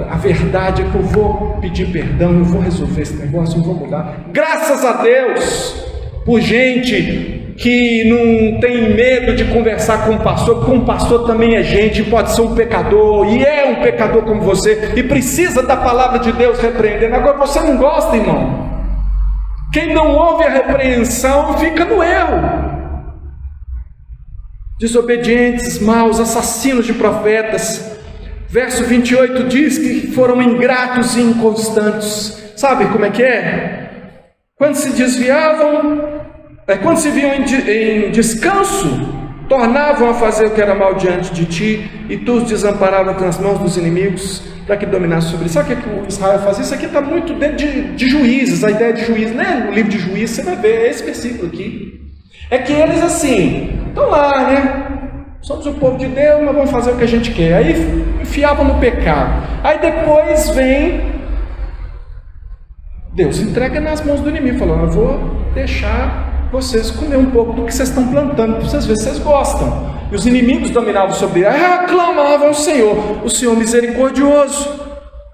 a verdade é que eu vou pedir perdão, eu vou resolver esse negócio, eu vou mudar. Graças a Deus por gente que não tem medo de conversar com o pastor, porque um pastor também é gente, pode ser um pecador, e é um pecador como você, e precisa da palavra de Deus repreendendo. Agora você não gosta, irmão. Quem não ouve a repreensão fica no erro. Desobedientes, maus, assassinos de profetas. Verso 28 diz que foram ingratos e inconstantes. Sabe como é que é? Quando se desviavam, quando se viam em descanso, tornavam a fazer o que era mal diante de ti, e tu os desamparava nas mãos dos inimigos, para que dominasse sobre eles. Sabe o que o Israel fazia? Isso aqui está muito dentro de Juízes, a ideia de Juízes, né? No livro de Juízes, você vai ver esse versículo aqui. É que eles assim, estão lá, né? Somos o povo de Deus, mas vamos fazer o que a gente quer. Aí enfiavam no pecado. Aí depois vem Deus, entrega nas mãos do inimigo, falando: eu vou deixar vocês comer um pouco do que vocês estão plantando, para vocês verem se vocês gostam. E os inimigos dominavam sobre ele, aclamavam ao Senhor, o Senhor misericordioso,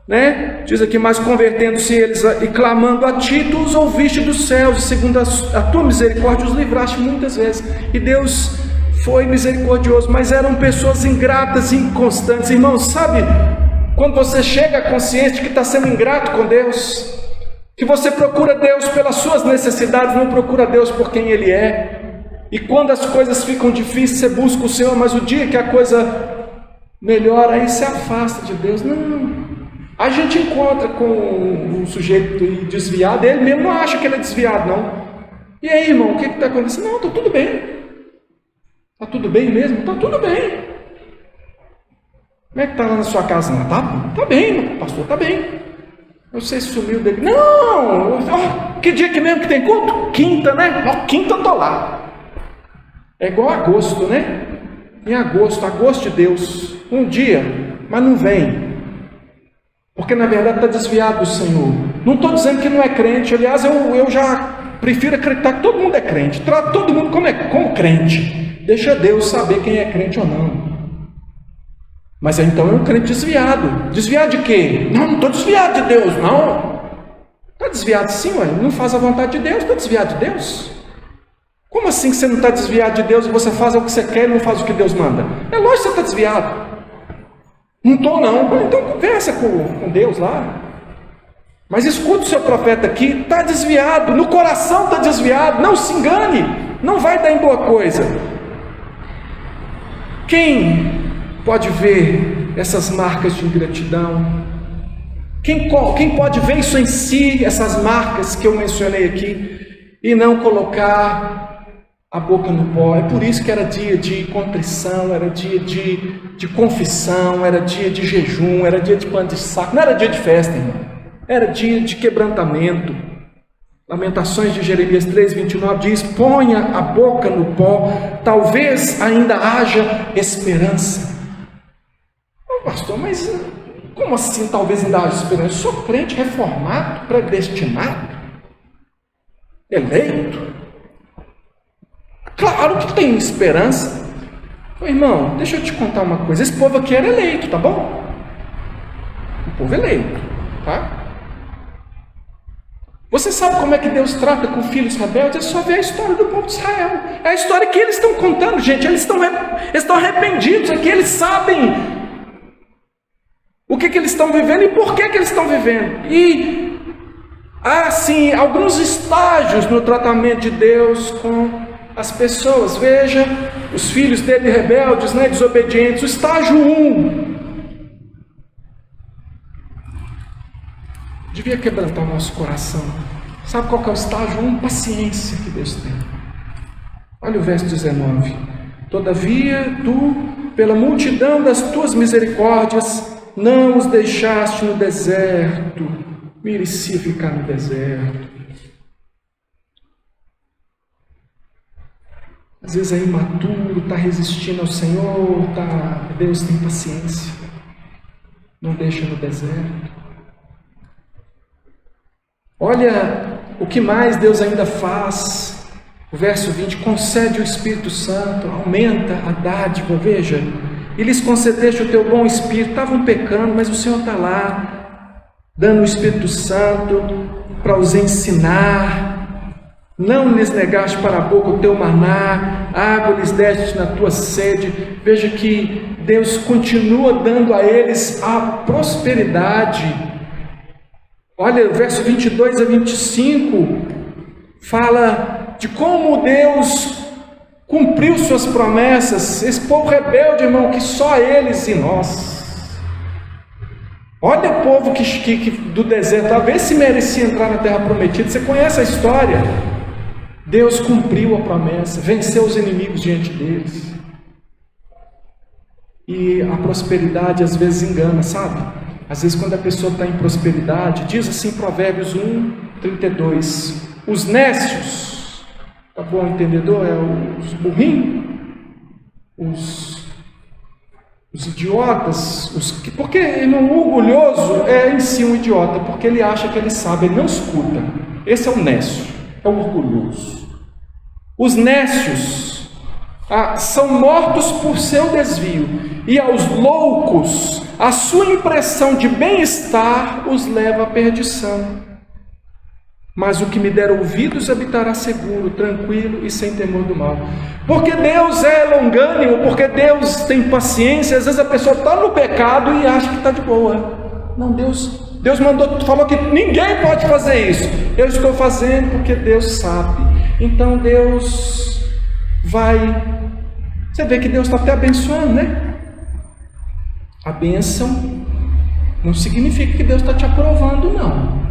né? Diz aqui: mas convertendo-se eles e clamando a ti, tu os ouviste dos céus, e segundo a tua misericórdia os livraste muitas vezes. E Deus foi misericordioso, mas eram pessoas ingratas e inconstantes. Irmãos, sabe quando você chega à consciência de que está sendo ingrato com Deus, que você procura Deus pelas suas necessidades, não procura Deus por quem Ele é, e quando as coisas ficam difíceis, você busca o Senhor, mas o dia que a coisa melhora, aí se afasta de Deus. Não, a gente encontra com um sujeito desviado, ele mesmo não acha que ele é desviado, não. E aí, irmão, o que está acontecendo? Não, está tudo bem. Está tudo bem mesmo? Está tudo bem. Como é que está lá na sua casa? Está bem, pastor, está bem. Você sumiu dele. Não! Que dia que mesmo que tem culto? Quinta, né? Quinta eu estou lá. É igual agosto, né? Em agosto de Deus. Um dia, mas não vem. Porque na verdade está desviado do Senhor. Não estou dizendo que não é crente. Aliás, eu já prefiro acreditar que todo mundo é crente. Trata todo mundo como crente. Deixa Deus saber quem é crente ou não. Mas então é um crente desviado. Desviado de quê? Não estou desviado de Deus, não. Está desviado sim, ué. Não faz a vontade de Deus, está desviado de Deus. Como assim que você não está desviado de Deus e você faz o que você quer e não faz o que Deus manda? É lógico que você está desviado. Não estou não. Então conversa com Deus lá. Mas escuta o seu profeta aqui, está desviado, no coração está desviado, não se engane, não vai dar em boa coisa. Quem pode ver essas marcas de ingratidão? Quem pode ver isso em si, essas marcas que eu mencionei aqui, e não colocar a boca no pó? É por isso que era dia de contrição, era dia de confissão, era dia de jejum, era dia de pano de saco, não era dia de festa, irmão. Era dia de quebrantamento. Lamentações de Jeremias 3:29 diz: ponha a boca no pó, talvez ainda haja esperança. Pastor, mas como assim talvez ainda haja esperança? Eu sou crente reformado, predestinado, eleito. Claro que tem esperança. Irmão, deixa eu te contar uma coisa. Esse povo aqui era eleito, tá bom? O povo eleito, tá? Você sabe como é que Deus trata com filhos rebeldes? É só ver a história do povo de Israel. É a história que eles estão contando, gente. Eles estão arrependidos aqui, eles sabem o que eles estão vivendo e por que eles estão vivendo. E há, sim, alguns estágios no tratamento de Deus com as pessoas. Veja, os filhos dele rebeldes, né, desobedientes. O estágio 1 devia quebrantar o nosso coração. Sabe qual que é o estágio 1? Paciência que Deus tem. Olha o verso 19. Todavia, tu, pela multidão das tuas misericórdias, não os deixaste no deserto. Merecia ficar no deserto. Às vezes é imaturo, está resistindo ao Senhor, Deus tem paciência. Não deixa no deserto. Olha o que mais Deus ainda faz. O verso 20, concede o Espírito Santo, aumenta a dádiva. Veja, e lhes concedeste o teu bom Espírito. Estavam pecando, mas o Senhor está lá, dando o Espírito Santo para os ensinar. Não lhes negaste para a boca o teu maná, água lhes deste na tua sede. Veja que Deus continua dando a eles a prosperidade. Olha, o verso 22 a 25 fala de como Deus cumpriu suas promessas. Esse povo rebelde, irmão, que só eles e nós. Olha o povo que do deserto, a ver se merecia entrar na terra prometida. Você conhece a história? Deus cumpriu a promessa, venceu os inimigos diante deles. E a prosperidade às vezes engana, sabe? Às vezes quando a pessoa está em prosperidade, diz assim Provérbios 1:32, os nécios, tá bom, entendedor? É os burrinhos, os Os idiotas, porque irmão, o orgulhoso é em si um idiota, porque ele acha que ele sabe, ele não escuta. Esse é o nécio, é o orgulhoso. Os nécios são mortos por seu desvio, e aos loucos a sua impressão de bem-estar os leva à perdição. Mas o que me der ouvidos habitará seguro, tranquilo e sem temor do mal. Porque Deus é longânimo, porque Deus tem paciência. Às vezes a pessoa está no pecado e acha que está de boa. Não, Deus falou que ninguém pode fazer isso. Eu estou fazendo porque Deus sabe. Então Deus vai... Você vê que Deus está até abençoando, né? A bênção não significa que Deus está te aprovando, não.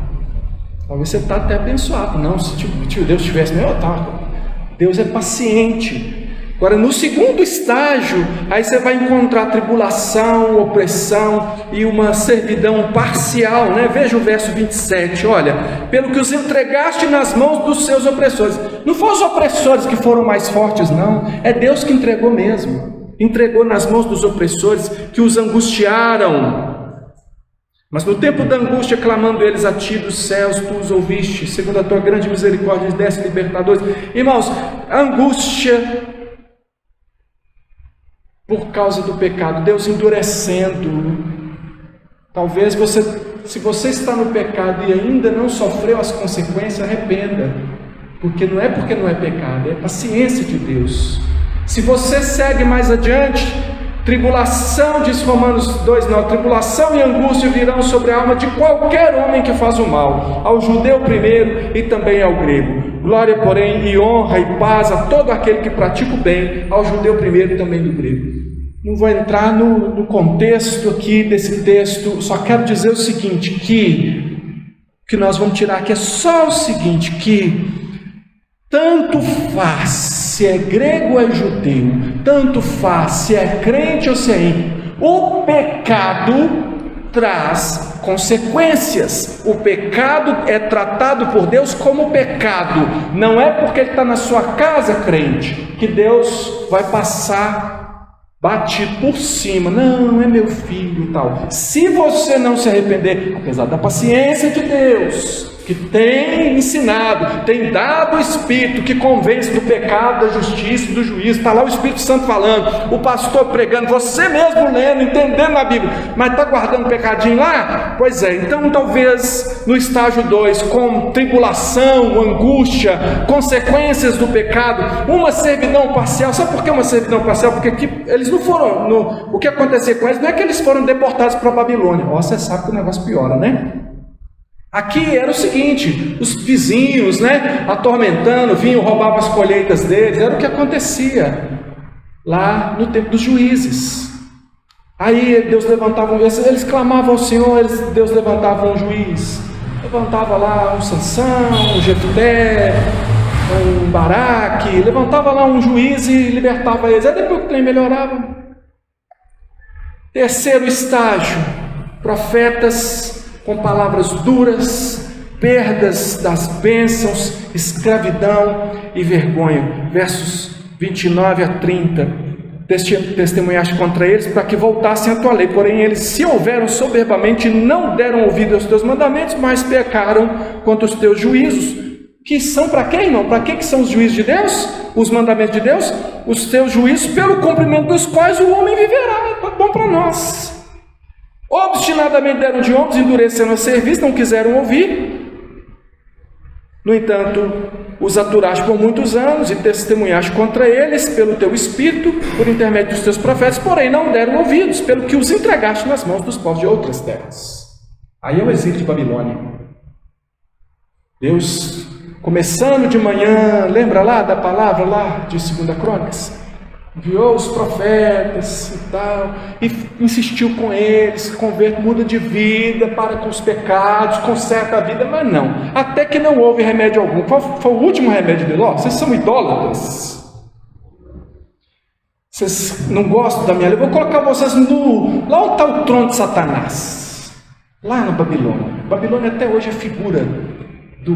Talvez você está até abençoado. Não, se Deus tivesse... Deus é paciente. Agora, no segundo estágio, aí você vai encontrar tribulação, opressão e uma servidão parcial, né? Veja o verso 27, olha: pelo que os entregaste nas mãos dos seus opressores. Não foram os opressores que foram mais fortes, não. É Deus que entregou mesmo. Entregou nas mãos dos opressores que os angustiaram. Mas no tempo da angústia, clamando eles a ti dos céus, tu os ouviste, segundo a tua grande misericórdia, desce libertadores. Irmãos, a angústia por causa do pecado, Deus endurecendo. Talvez se você está no pecado e ainda não sofreu as consequências, arrependa, porque não é pecado, é paciência de Deus. Se você segue mais adiante, tribulação, diz Romanos 2,9, tribulação e angústia virão sobre a alma de qualquer homem que faz o mal, ao judeu primeiro e também ao grego. Glória, porém, e honra e paz a todo aquele que pratica o bem, ao judeu primeiro e também do grego. Não vou entrar no contexto aqui desse texto, só quero dizer o seguinte, que nós vamos tirar aqui é só o seguinte, que tanto faz se é grego ou é judeu, tanto faz se é crente ou se é ímpio, o pecado traz consequências. O pecado é tratado por Deus como pecado. Não é porque ele está na sua casa, crente, que Deus vai passar batido por cima. Não é meu filho e tal. Se você não se arrepender, apesar da paciência de Deus, que tem ensinado, tem dado o Espírito que convence do pecado, da justiça, do juízo, está lá o Espírito Santo falando, o pastor pregando, você mesmo lendo, entendendo a Bíblia, mas está guardando pecadinho lá? Pois é, então talvez no estágio 2, com tribulação, angústia, consequências do pecado, uma servidão parcial. Sabe por que uma servidão parcial? Porque aqui eles não foram, o que aconteceu com eles não é que eles foram deportados para a Babilônia. Você sabe que o negócio piora, né? Aqui era o seguinte, os vizinhos, né, atormentando, vinham, roubavam as colheitas deles, era o que acontecia lá no tempo dos juízes. Aí Deus levantava, eles clamavam ao Senhor, Deus levantava um juiz, levantava lá um Sansão, um Jefté, um Baraque, levantava lá um juiz e libertava eles. Aí depois o trem melhorava. Terceiro estágio, profetas com palavras duras, perdas das bênçãos, escravidão e vergonha. Versos 29 a 30. Testemunhaste contra eles para que voltassem à tua lei. Porém eles se houveram soberbamente, não deram ouvido aos teus mandamentos, mas pecaram contra os teus juízos. Que são para quê, irmão? Para que são os juízos de Deus? Os mandamentos de Deus? Os teus juízos, pelo cumprimento dos quais o homem viverá. É bom para nós. Obstinadamente deram de ombros, endureceram a serviço, não quiseram ouvir. No entanto, os aturaste por muitos anos e testemunhaste contra eles pelo teu Espírito, por intermédio dos teus profetas, porém não deram ouvidos, pelo que os entregaste nas mãos dos povos de outras terras. Aí é o exílio de Babilônia. Deus, começando de manhã, lembra lá da palavra lá de 2 Crônicas? Enviou os profetas e tal, e insistiu com eles, converte, muda de vida, para com os pecados, conserta a vida, mas não, até que não houve remédio algum. Qual foi o último remédio dele? Vocês são idólatras, vocês não gostam da minha lei, eu vou colocar vocês lá onde está o trono de Satanás, lá na Babilônia. Babilônia até hoje é figura do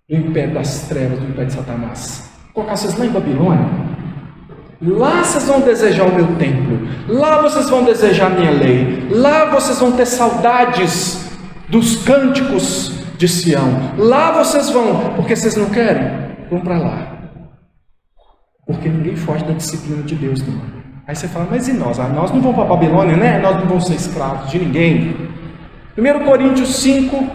império das trevas, do império de Satanás. Vou colocar vocês lá em Babilônia. Lá vocês vão desejar o meu templo, lá vocês vão desejar a minha lei, lá vocês vão ter saudades dos cânticos de Sião, lá vocês vão, porque vocês não querem, vão para lá, porque ninguém foge da disciplina de Deus, não. Aí você fala, mas e nós? Nós não vamos para a Babilônia, né? Nós não vamos ser escravos de ninguém. 1 Coríntios 5,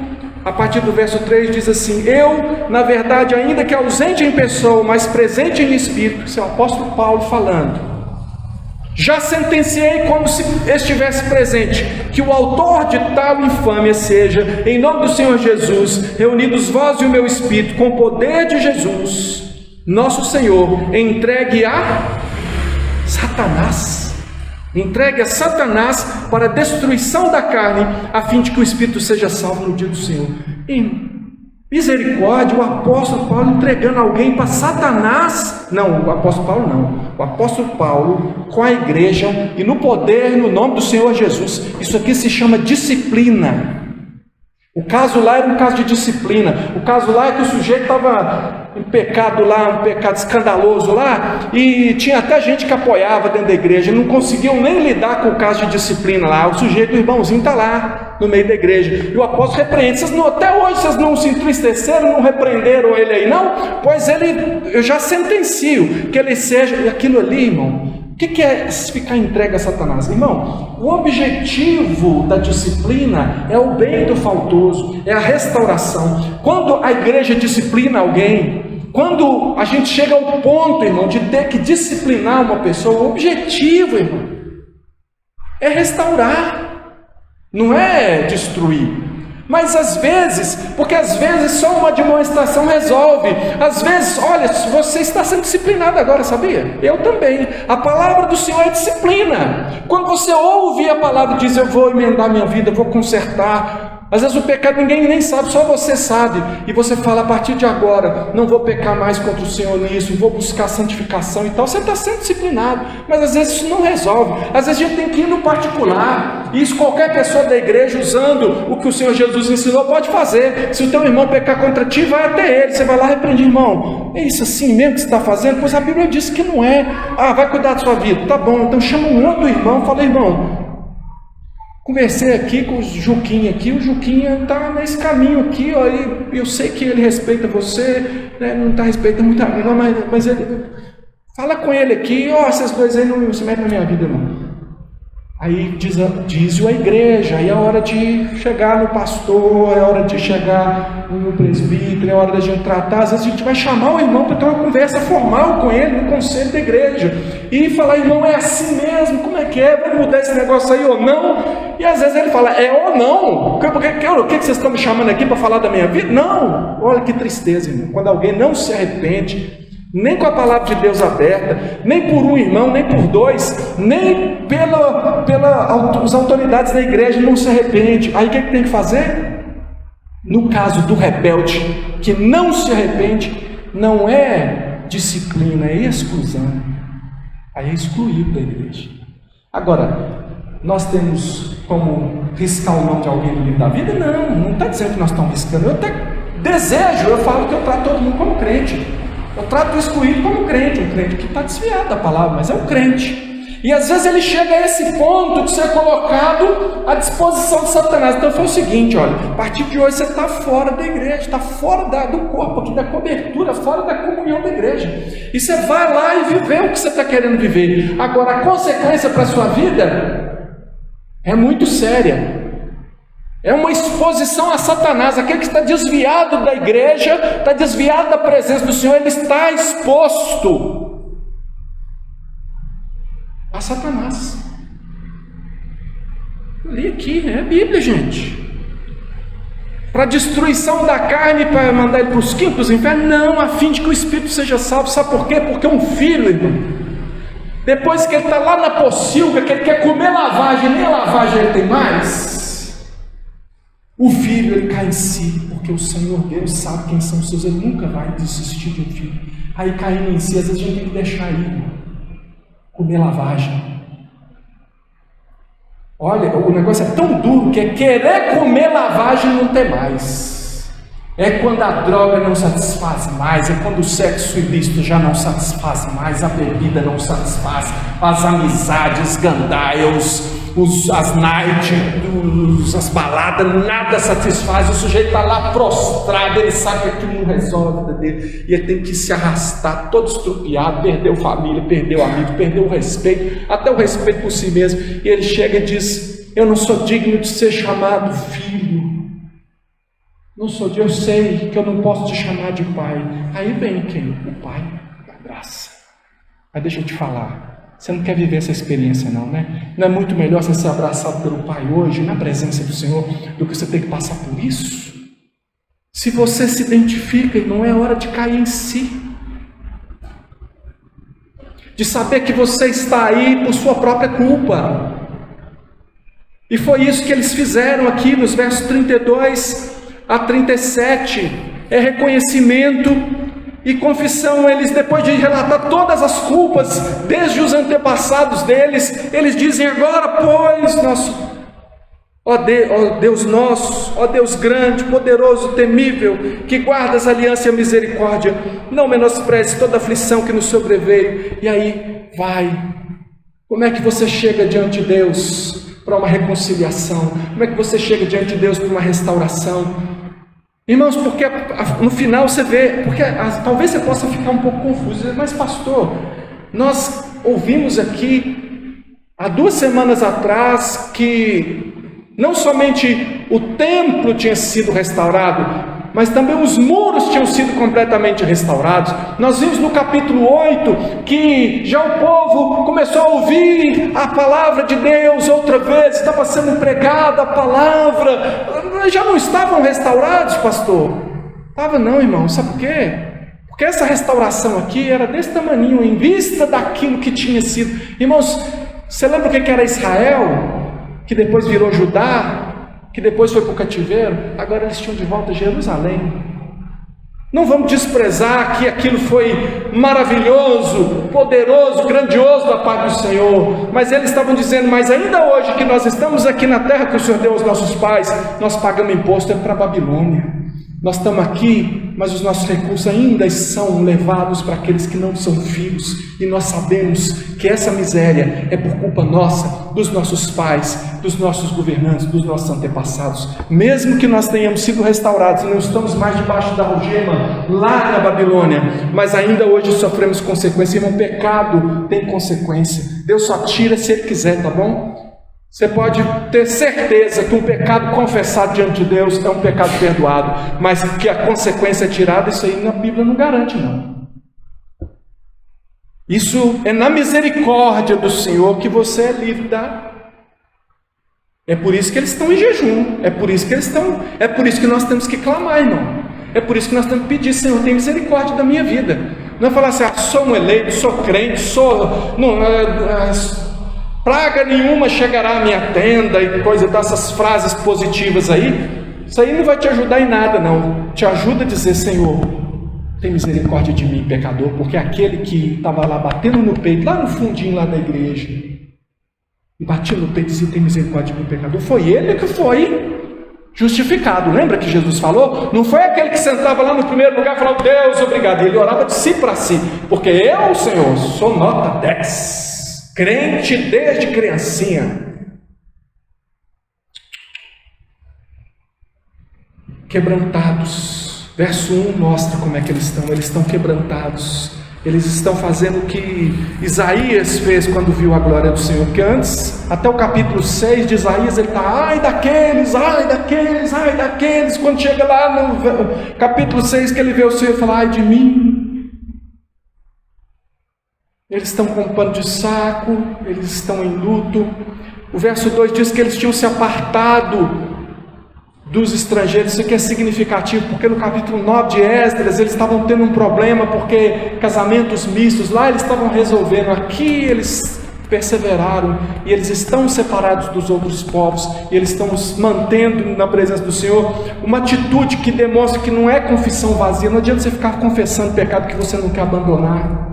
a partir do verso 3 diz assim: eu, na verdade, ainda que ausente em pessoa, mas presente em espírito, isso é o apóstolo Paulo falando, já sentenciei como se estivesse presente, que o autor de tal infâmia seja, em nome do Senhor Jesus, reunidos vós e o meu espírito, com o poder de Jesus, nosso Senhor, entregue a Satanás, para a destruição da carne, a fim de que o espírito seja salvo no dia do Senhor. Em misericórdia, o apóstolo Paulo entregando alguém para Satanás. Não, o apóstolo Paulo não. O apóstolo Paulo com a igreja e no poder, no nome do Senhor Jesus. Isso aqui se chama disciplina. O caso lá era um caso de disciplina. O caso lá é que o sujeito estava em pecado lá, um pecado escandaloso lá, e tinha até gente que apoiava dentro da igreja, não conseguiam nem lidar com o caso de disciplina lá. O sujeito, o irmãozinho, está lá no meio da igreja, e o apóstolo repreende. Vocês não, até hoje vocês não se entristeceram, não repreenderam ele aí, não? Pois eu já sentencio que ele seja. E aquilo ali, irmão, o que é ficar entregue a Satanás? Irmão, o objetivo da disciplina é o bem do faltoso, é a restauração. Quando a igreja disciplina alguém, quando a gente chega ao ponto, irmão, de ter que disciplinar uma pessoa, o objetivo, irmão, é restaurar, não é destruir. Mas às vezes, porque às vezes só uma demonstração resolve. Às vezes, olha, você está sendo disciplinado agora, sabia? Eu também. A palavra do Senhor é disciplina. Quando você ouve a palavra e diz, eu vou emendar minha vida, eu vou consertar. Às vezes o pecado ninguém nem sabe, só você sabe. E você fala, a partir de agora, não vou pecar mais contra o Senhor nisso, vou buscar santificação e tal. Você está sendo disciplinado. Mas às vezes isso não resolve. Às vezes a gente tem que ir no particular. E isso qualquer pessoa da igreja, usando o que o Senhor Jesus ensinou, pode fazer. Se o teu irmão pecar contra ti, vai até ele. Você vai lá e repreende, irmão. É isso assim mesmo que você está fazendo? Pois a Bíblia diz que não é. Ah, vai cuidar da sua vida. Tá bom, então chama um outro irmão. Fala, irmão, conversei aqui com o Juquinha aqui, o Juquinha está nesse caminho aqui, ó, e eu sei que ele respeita você, né, não está respeitando muito a mim, não, mas ele, fala com ele aqui, ó, esses dois aí não se metem na minha vida, irmão. Aí diz a igreja, aí é hora de chegar no pastor, é hora de chegar no presbítero, é hora da gente tratar. Às vezes a gente vai chamar o irmão para ter uma conversa formal com ele no conselho da igreja e falar, irmão, é assim mesmo, como é que é? Vamos mudar esse negócio aí ou não? E às vezes ele fala, é ou não? O que vocês estão me chamando aqui para falar da minha vida? Não! Olha que tristeza, irmão, quando alguém não se arrepende, nem com a palavra de Deus aberta, nem por um irmão, nem por dois, nem pelas autoridades da igreja, não se arrepende. Aí o que tem que fazer? No caso do rebelde que não se arrepende, não é disciplina, é exclusão. Aí é excluído da igreja. Agora, nós temos como riscar o nome de alguém do livro da vida? Não está dizendo que nós estamos riscando. Eu até desejo, eu falo que eu trato todo mundo como crente. Eu trato o excluído como crente, um crente que está desviado da palavra, mas é um crente. E às vezes ele chega a esse ponto de ser colocado à disposição de Satanás. Então foi o seguinte, olha, a partir de hoje você está fora da igreja, está fora do corpo aqui, da cobertura, fora da comunhão da igreja. E você vai lá e viver o que você está querendo viver. Agora, a consequência para a sua vida é muito séria. É uma exposição a Satanás. Aquele que está desviado da igreja, está desviado da presença do Senhor, ele está exposto a Satanás. Eu li aqui, é a Bíblia, gente. Para destruição da carne, para mandar ele para os quintos infernos? Não, a fim de que o espírito seja salvo. Sabe por quê? Porque um filho, irmão, depois que ele está lá na pocilga, que ele quer comer lavagem, nem a lavagem ele tem mais, o filho, ele cai em si, porque o Senhor Deus sabe quem são os seus, ele nunca vai desistir de um filho. Aí caindo em si, às vezes a gente tem que deixar ir, comer lavagem. Olha, o negócio é tão duro que é querer comer lavagem e não ter mais. É quando a droga não satisfaz mais, é quando o sexo ilícito já não satisfaz mais, a bebida não satisfaz, as amizades, gandaios, as night, as baladas, nada satisfaz. O sujeito está lá prostrado, ele sabe que aquilo não resolve a vida dele, e ele tem que se arrastar, todo estrupiado, perdeu família, perdeu amigo, perdeu o respeito, até o respeito por si mesmo, e ele chega e diz: eu não sou digno de ser chamado filho. Não sou, eu sei que eu não posso te chamar de pai. Aí vem quem? O pai da graça. Mas deixa eu te falar, você não quer viver essa experiência não, né? Não é muito melhor você ser abraçado pelo Pai hoje, na presença do Senhor, do que você ter que passar por isso? Se você se identifica, não é hora de cair em si, de saber que você está aí por sua própria culpa. E foi isso que eles fizeram aqui nos versos 32 a 37, é reconhecimento e confissão. Eles, depois de relatar todas as culpas, desde os antepassados deles, eles dizem: agora pois, ó Deus nosso, ó Deus grande, poderoso, temível, que guardas a aliança e a misericórdia, não menospreze toda a aflição que nos sobreveio. E aí vai, como é que você chega diante de Deus para uma reconciliação? Como é que você chega diante de Deus para uma restauração? Irmãos, porque no final você vê, porque talvez você possa ficar um pouco confuso, mas pastor, nós ouvimos aqui há 2 semanas atrás que não somente o templo tinha sido restaurado, mas também os muros tinham sido completamente restaurados. Nós vimos no capítulo 8 que já o povo começou a ouvir a palavra de Deus outra vez, estava sendo pregada a palavra. Já não estavam restaurados, pastor? Estava não, irmão. Sabe por quê? Porque essa restauração aqui era desse tamaninho, em vista daquilo que tinha sido. Irmãos, você lembra o que era Israel? Que depois virou Judá, que depois foi para o cativeiro? Agora eles tinham de volta Jerusalém. Não vamos desprezar que aquilo foi maravilhoso, poderoso, grandioso da parte do Senhor, mas eles estavam dizendo: mas ainda hoje que nós estamos aqui na terra que o Senhor deu aos nossos pais, nós pagamos imposto para a Babilônia. Nós estamos aqui, mas os nossos recursos ainda são levados para aqueles que não são filhos, e nós sabemos que essa miséria é por culpa nossa, dos nossos pais, dos nossos governantes, dos nossos antepassados. Mesmo que nós tenhamos sido restaurados e não estamos mais debaixo da algema lá na Babilônia, mas ainda hoje sofremos consequências. Irmão, pecado tem consequência. Deus só tira se Ele quiser, tá bom? Você pode ter certeza que um pecado confessado diante de Deus é um pecado perdoado, mas que a consequência é tirada, isso aí na Bíblia não garante, não. Isso é na misericórdia do Senhor que você é livre da. É por isso que eles estão em jejum, é por isso que nós temos que clamar, irmão. É por isso que nós temos que pedir: Senhor, tem misericórdia da minha vida. Não é falar assim: sou um eleito, sou crente, praga nenhuma chegará à minha tenda, e coisa dessas frases positivas aí. Isso aí não vai te ajudar em nada, não. Te ajuda a dizer: Senhor, tem misericórdia de mim, pecador. Porque aquele que estava lá batendo no peito, lá no fundinho lá da igreja, e batia no peito e dizia: tem misericórdia de mim, pecador, foi ele que foi justificado. Lembra que Jesus falou? Não foi aquele que sentava lá no primeiro lugar e falava: Deus, obrigado. Ele orava de si para si, porque eu, Senhor, sou nota 10, crente desde criancinha. Quebrantados. Verso 1 mostra como é que eles estão quebrantados. Eles estão fazendo o que Isaías fez quando viu a glória do Senhor. Porque antes, até o capítulo 6 de Isaías, ele está: ai daqueles, ai daqueles, ai daqueles. Quando chega lá no capítulo 6 que ele vê o Senhor, fala: ai de mim. Eles estão com pano de saco, eles estão em luto. O verso 2 diz que eles tinham se apartado dos estrangeiros. Isso aqui é significativo, porque no capítulo 9 de Esdras, eles estavam tendo um problema, porque casamentos mistos, lá eles estavam resolvendo, aqui eles perseveraram, e eles estão separados dos outros povos, e eles estão mantendo na presença do Senhor uma atitude que demonstra que não é confissão vazia. Não adianta você ficar confessando pecado que você não quer abandonar.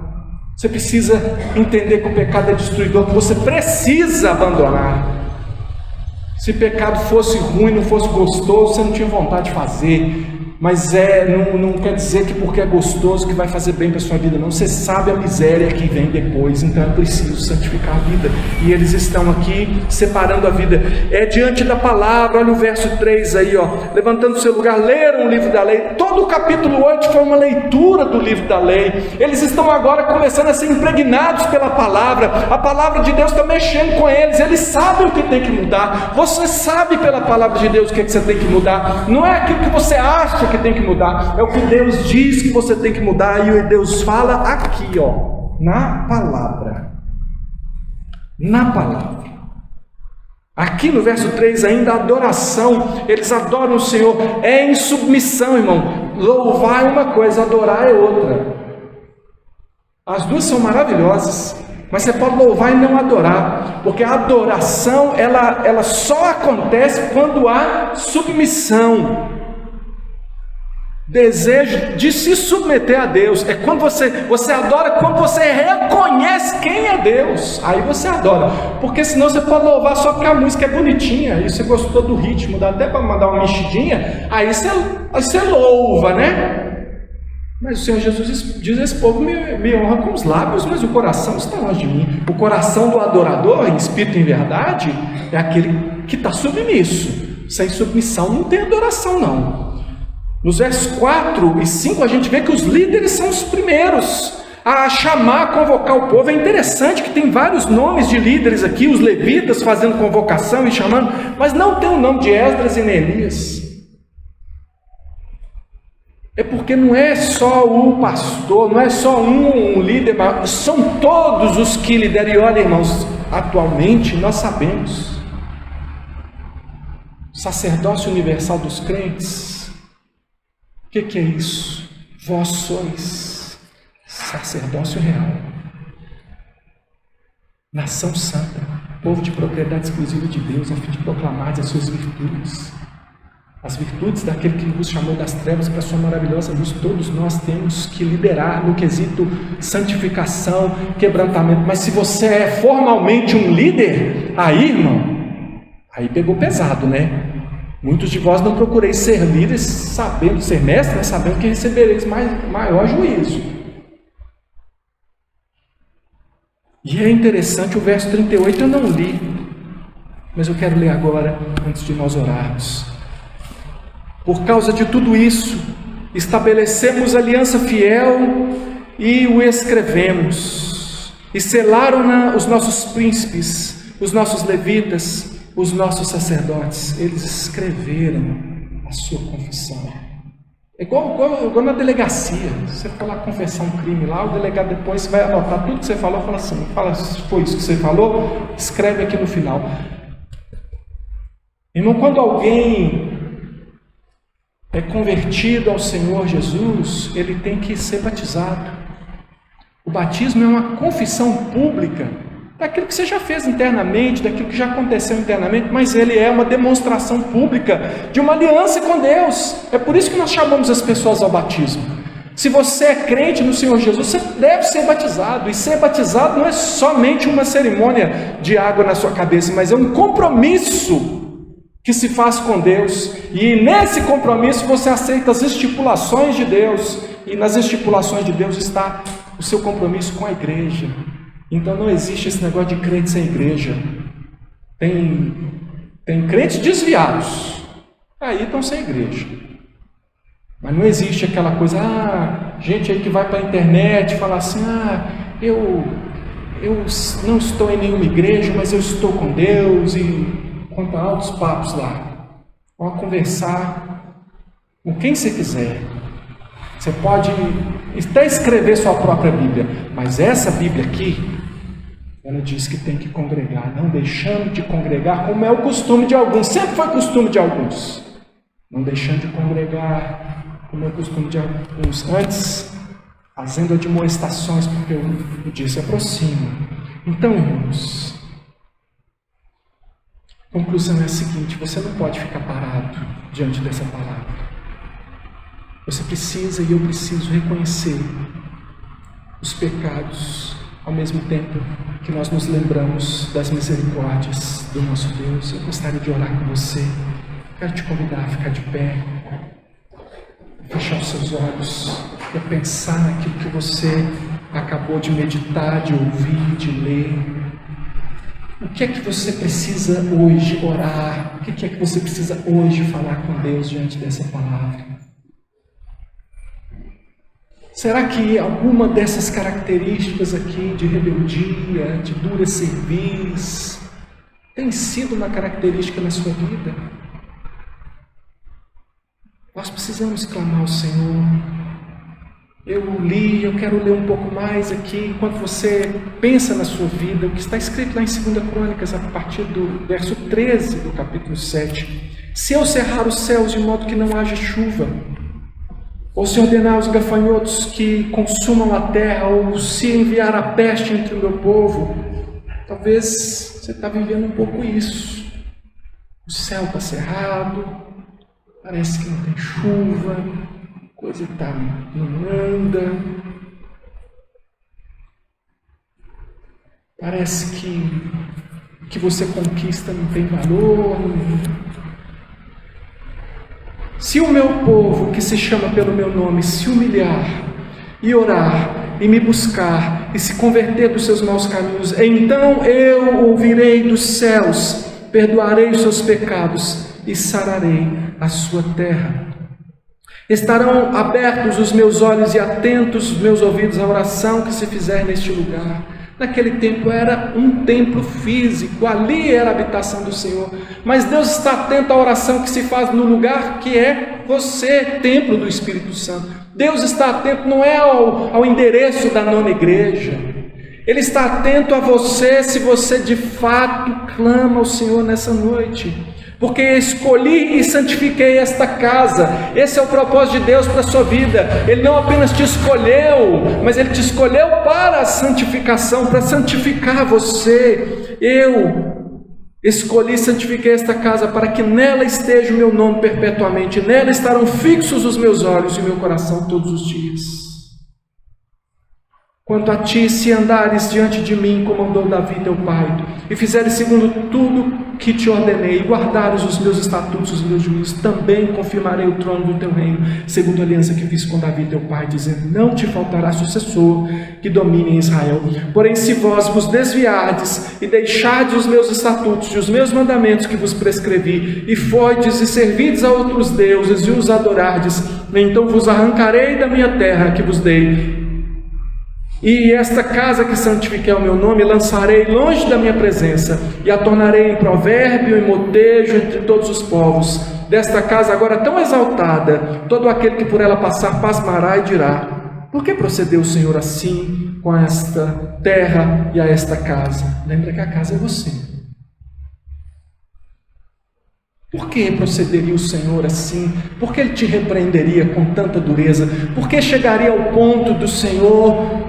Você precisa entender que o pecado é destruidor, que você precisa abandonar. Se pecado fosse ruim, não fosse gostoso, você não tinha vontade de fazer. mas não quer dizer que porque é gostoso que vai fazer bem para a sua vida, não. Você sabe a miséria que vem depois, então é preciso santificar a vida, e eles estão aqui separando a vida, diante da palavra. Olha o verso 3 aí, levantando o seu lugar, leram o livro da lei. Todo o capítulo 8 foi uma leitura do livro da lei. Eles estão agora começando a ser impregnados pela palavra, a palavra de Deus está mexendo com eles sabem o que tem que mudar. Você sabe pela palavra de Deus o que você tem que mudar, não é aquilo que você acha que tem que mudar, é o que Deus diz que você tem que mudar, e Deus fala aqui, na palavra. Aqui no verso 3 ainda, a adoração. Eles adoram o Senhor, em submissão, irmão. Louvar é uma coisa, adorar é outra. As duas são maravilhosas, mas você pode louvar e não adorar, porque a adoração ela só acontece quando há submissão, desejo de se submeter a Deus. É quando você adora, quando você reconhece quem é Deus, aí você adora. Porque senão você pode louvar só porque a música é bonitinha, aí você gostou do ritmo, dá até para mandar uma mexidinha, aí você louva, né? Mas o Senhor Jesus diz: esse povo me honra com os lábios, mas o coração está longe de mim. O coração do adorador, em espírito e em verdade, é aquele que está submisso. Sem submissão não tem adoração, não. Nos versos 4 e 5 a gente vê que os líderes são os primeiros a chamar, a convocar o povo. É interessante que tem vários nomes de líderes aqui, os levitas fazendo convocação e chamando, mas não tem o nome de Esdras e Neemias. É porque não é só o pastor, não é só um líder, mas são todos os que lideram. E olha, irmãos, atualmente nós sabemos, sacerdócio universal dos crentes, o que é isso? Vós sois sacerdócio real, nação santa, povo de propriedade exclusiva de Deus, a fim de proclamar as suas virtudes. As virtudes daquele que nos chamou das trevas para a sua maravilhosa luz. Todos nós temos que liderar no quesito santificação, quebrantamento. Mas se você é formalmente um líder, aí, irmão, aí pegou pesado, né? Muitos de vós não procureis ser líderes sabendo ser mestres, mas sabendo que recebereis maior juízo. E é interessante o verso 38, eu não li, mas eu quero ler agora, antes de nós orarmos. Por causa de tudo isso, estabelecemos aliança fiel e o escrevemos, e selaram-na os nossos príncipes, os nossos levitas, os nossos sacerdotes. Eles escreveram a sua confissão. É igual na delegacia. Você for lá confessar um crime lá, o delegado depois vai anotar tudo que você falou, fala assim, se foi isso que você falou, escreve aqui no final. Irmão, quando alguém é convertido ao Senhor Jesus, ele tem que ser batizado. O batismo é uma confissão pública daquilo que você já fez internamente, daquilo que já aconteceu internamente, mas ele é uma demonstração pública de uma aliança com Deus. É por isso que nós chamamos as pessoas ao batismo. Se você é crente no Senhor Jesus, você deve ser batizado, e ser batizado não é somente uma cerimônia de água na sua cabeça, mas é um compromisso que se faz com Deus, e nesse compromisso você aceita as estipulações de Deus, e nas estipulações de Deus está o seu compromisso com a igreja. Então não existe esse negócio de crente sem igreja. Tem crentes desviados, aí estão sem igreja, mas não existe aquela coisa, gente aí que vai para a internet e fala assim, eu não estou em nenhuma igreja, mas eu estou com Deus, e conta altos papos lá. Pode conversar com quem você quiser. Você pode até escrever sua própria Bíblia, mas essa Bíblia aqui, ela diz que tem que congregar, não deixando de congregar, como é o costume de alguns, sempre foi costume de alguns, não deixando de congregar, como é o costume de alguns, antes fazendo admoestações, porque o dia se aproxima. Então, irmãos, a conclusão é a seguinte: você não pode ficar parado diante dessa palavra. Você precisa, e eu preciso, reconhecer os pecados, ao mesmo tempo que nós nos lembramos das misericórdias do nosso Deus. Eu gostaria de orar com você. Quero te convidar a ficar de pé. fechar os seus olhos e a pensar naquilo que você acabou de meditar, de ouvir, de ler. O que é que você precisa hoje orar? O que é que você precisa hoje falar com Deus diante dessa palavra? Será que alguma dessas características aqui de rebeldia, de dura cerviz, tem sido uma característica na sua vida? Nós precisamos clamar ao Senhor. Eu quero ler um pouco mais aqui, enquanto você pensa na sua vida, o que está escrito lá em 2 Crônicas, a partir do verso 13 do capítulo 7. Se eu cerrar os céus de modo que não haja chuva, ou se ordenar aos gafanhotos que consumam a terra, ou se enviar a peste entre o meu povo, talvez você está vivendo um pouco isso. O céu está cerrado, parece que não tem chuva, a coisa não anda. Parece que você conquista não tem valor. Se o meu povo, que se chama pelo meu nome, se humilhar e orar e me buscar e se converter dos seus maus caminhos, então eu ouvirei dos céus, perdoarei os seus pecados e sararei a sua terra. Estarão abertos os meus olhos e atentos os meus ouvidos à oração que se fizer neste lugar. Naquele tempo era um templo físico, ali era a habitação do Senhor. Mas Deus está atento à oração que se faz no lugar que é você, templo do Espírito Santo. Deus está atento, não é ao endereço da nona igreja. Ele está atento a você, se você de fato clama ao Senhor nessa noite. Porque escolhi e santifiquei esta casa. Esse é o propósito de Deus para a sua vida. Ele não apenas te escolheu, mas Ele te escolheu para a santificação, para santificar você. Eu escolhi e santifiquei esta casa para que nela esteja o meu nome perpetuamente. Nela estarão fixos os meus olhos e o meu coração todos os dias. Quanto a ti, se andares diante de mim, como andou Davi teu pai, e fizeres segundo tudo que te ordenei, e guardares os meus estatutos, os meus juízos, também confirmarei o trono do teu reino, segundo a aliança que fiz com Davi teu pai, dizendo: não te faltará sucessor que domine em Israel. Porém, se vós vos desviardes e deixardes os meus estatutos e os meus mandamentos que vos prescrevi, e foides e servides a outros deuses e os adorardes, então vos arrancarei da minha terra que vos dei, e esta casa que santifiquei ao meu nome lançarei longe da minha presença, e a tornarei em provérbio e motejo entre todos os povos. Desta casa agora tão exaltada, todo aquele que por ela passar pasmará e dirá: por que procedeu o Senhor assim com esta terra e a esta casa? Lembra que a casa é você. Por que procederia o Senhor assim? Por que Ele te repreenderia com tanta dureza? Por que chegaria ao ponto do Senhor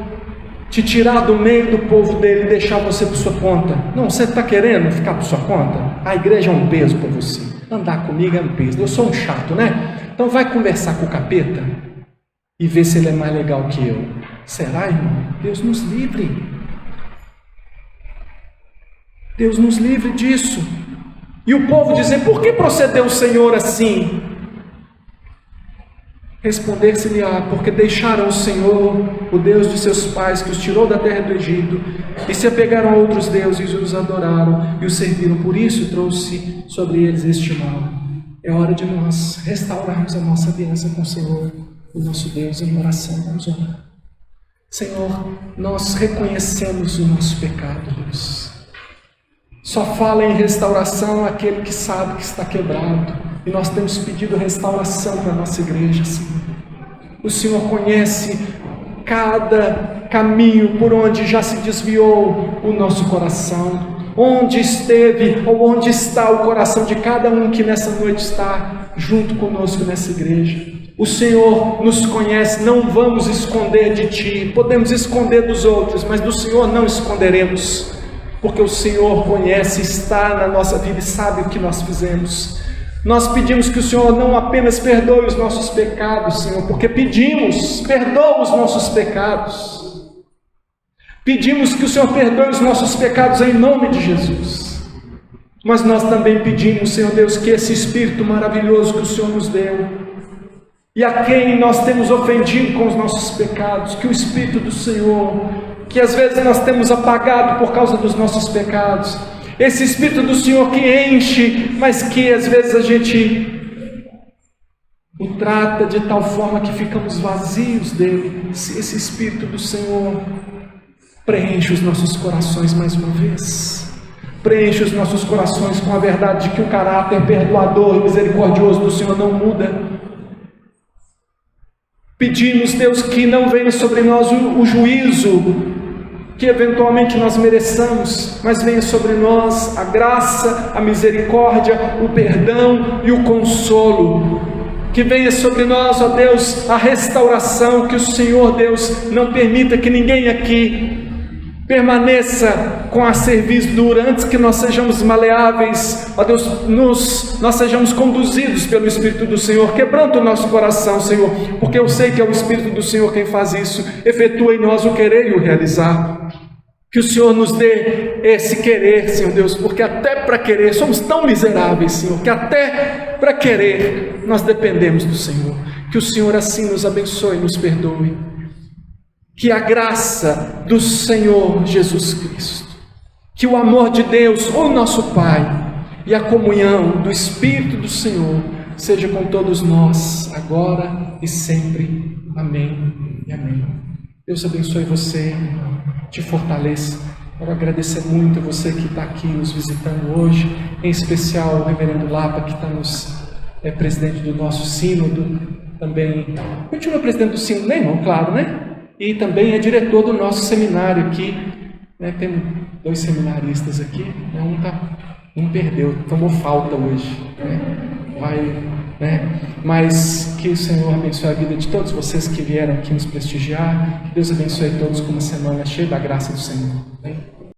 te tirar do meio do povo dele e deixar você por sua conta? Não, você está querendo ficar por sua conta? A igreja é um peso para você. Andar comigo é um peso. Eu sou um chato, né? Então vai conversar com o capeta e ver se ele é mais legal que eu. Será, irmão? Deus nos livre. Deus nos livre disso. E o povo dizer: por que procedeu o Senhor assim? Responder-se-lhe-á: porque deixaram o Senhor, o Deus de seus pais, que os tirou da terra do Egito, e se apegaram a outros deuses e os adoraram e os serviram. Por isso trouxe sobre eles este mal. É hora de nós restaurarmos a nossa aliança com o Senhor, o nosso Deus, em oração. Vamos orar. Senhor, nós reconhecemos o nosso pecado, Deus. Só fala em restauração aquele que sabe que está quebrado. E nós temos pedido restauração para a nossa igreja, Senhor. O Senhor conhece cada caminho por onde já se desviou o nosso coração, onde esteve ou onde está o coração de cada um que nessa noite está junto conosco nessa igreja. O Senhor nos conhece, não vamos esconder de Ti. Podemos esconder dos outros, mas do Senhor não esconderemos, porque o Senhor conhece, está na nossa vida e sabe o que nós fizemos. Nós pedimos que o Senhor não apenas perdoe os nossos pecados, Senhor, porque pedimos: perdoa os nossos pecados. Pedimos que o Senhor perdoe os nossos pecados em nome de Jesus. Mas nós também pedimos, Senhor Deus, que esse Espírito maravilhoso que o Senhor nos deu, e a quem nós temos ofendido com os nossos pecados, que o Espírito do Senhor, que às vezes nós temos apagado por causa dos nossos pecados, esse Espírito do Senhor que enche, mas que às vezes a gente o trata de tal forma que ficamos vazios dele. Esse Espírito do Senhor preenche os nossos corações mais uma vez. Preenche os nossos corações com a verdade de que o caráter perdoador e misericordioso do Senhor não muda. Pedimos, Deus, que não venha sobre nós o juízo que eventualmente nós mereçamos, mas venha sobre nós a graça, a misericórdia, o perdão e o consolo. Que venha sobre nós, ó Deus, a restauração, que o Senhor, Deus, não permita que ninguém aqui permaneça com a cerviz dura, antes que nós sejamos maleáveis, ó Deus, nós sejamos conduzidos pelo Espírito do Senhor. Quebranta o nosso coração, Senhor, porque eu sei que é o Espírito do Senhor quem faz isso. Efetua em nós o querer e o realizar. Que o Senhor nos dê esse querer, Senhor Deus, porque até para querer somos tão miseráveis, Senhor, que até para querer nós dependemos do Senhor. Que o Senhor assim nos abençoe e nos perdoe. Que a graça do Senhor Jesus Cristo, que o amor de Deus, o nosso Pai, e a comunhão do Espírito do Senhor seja com todos nós, agora e sempre. Amém e amém. Deus abençoe você, te fortaleça. Quero agradecer muito a você que está aqui nos visitando hoje, em especial o reverendo Lapa, que é presidente do nosso sínodo, também continua presidente do sínodo, né, irmão? Claro, né? E também é diretor do nosso seminário aqui, né? Tem 2 seminaristas aqui, né? Um perdeu, tomou falta hoje, né? Mas que o Senhor abençoe a vida de todos vocês que vieram aqui nos prestigiar. Que Deus abençoe todos com uma semana cheia da graça do Senhor.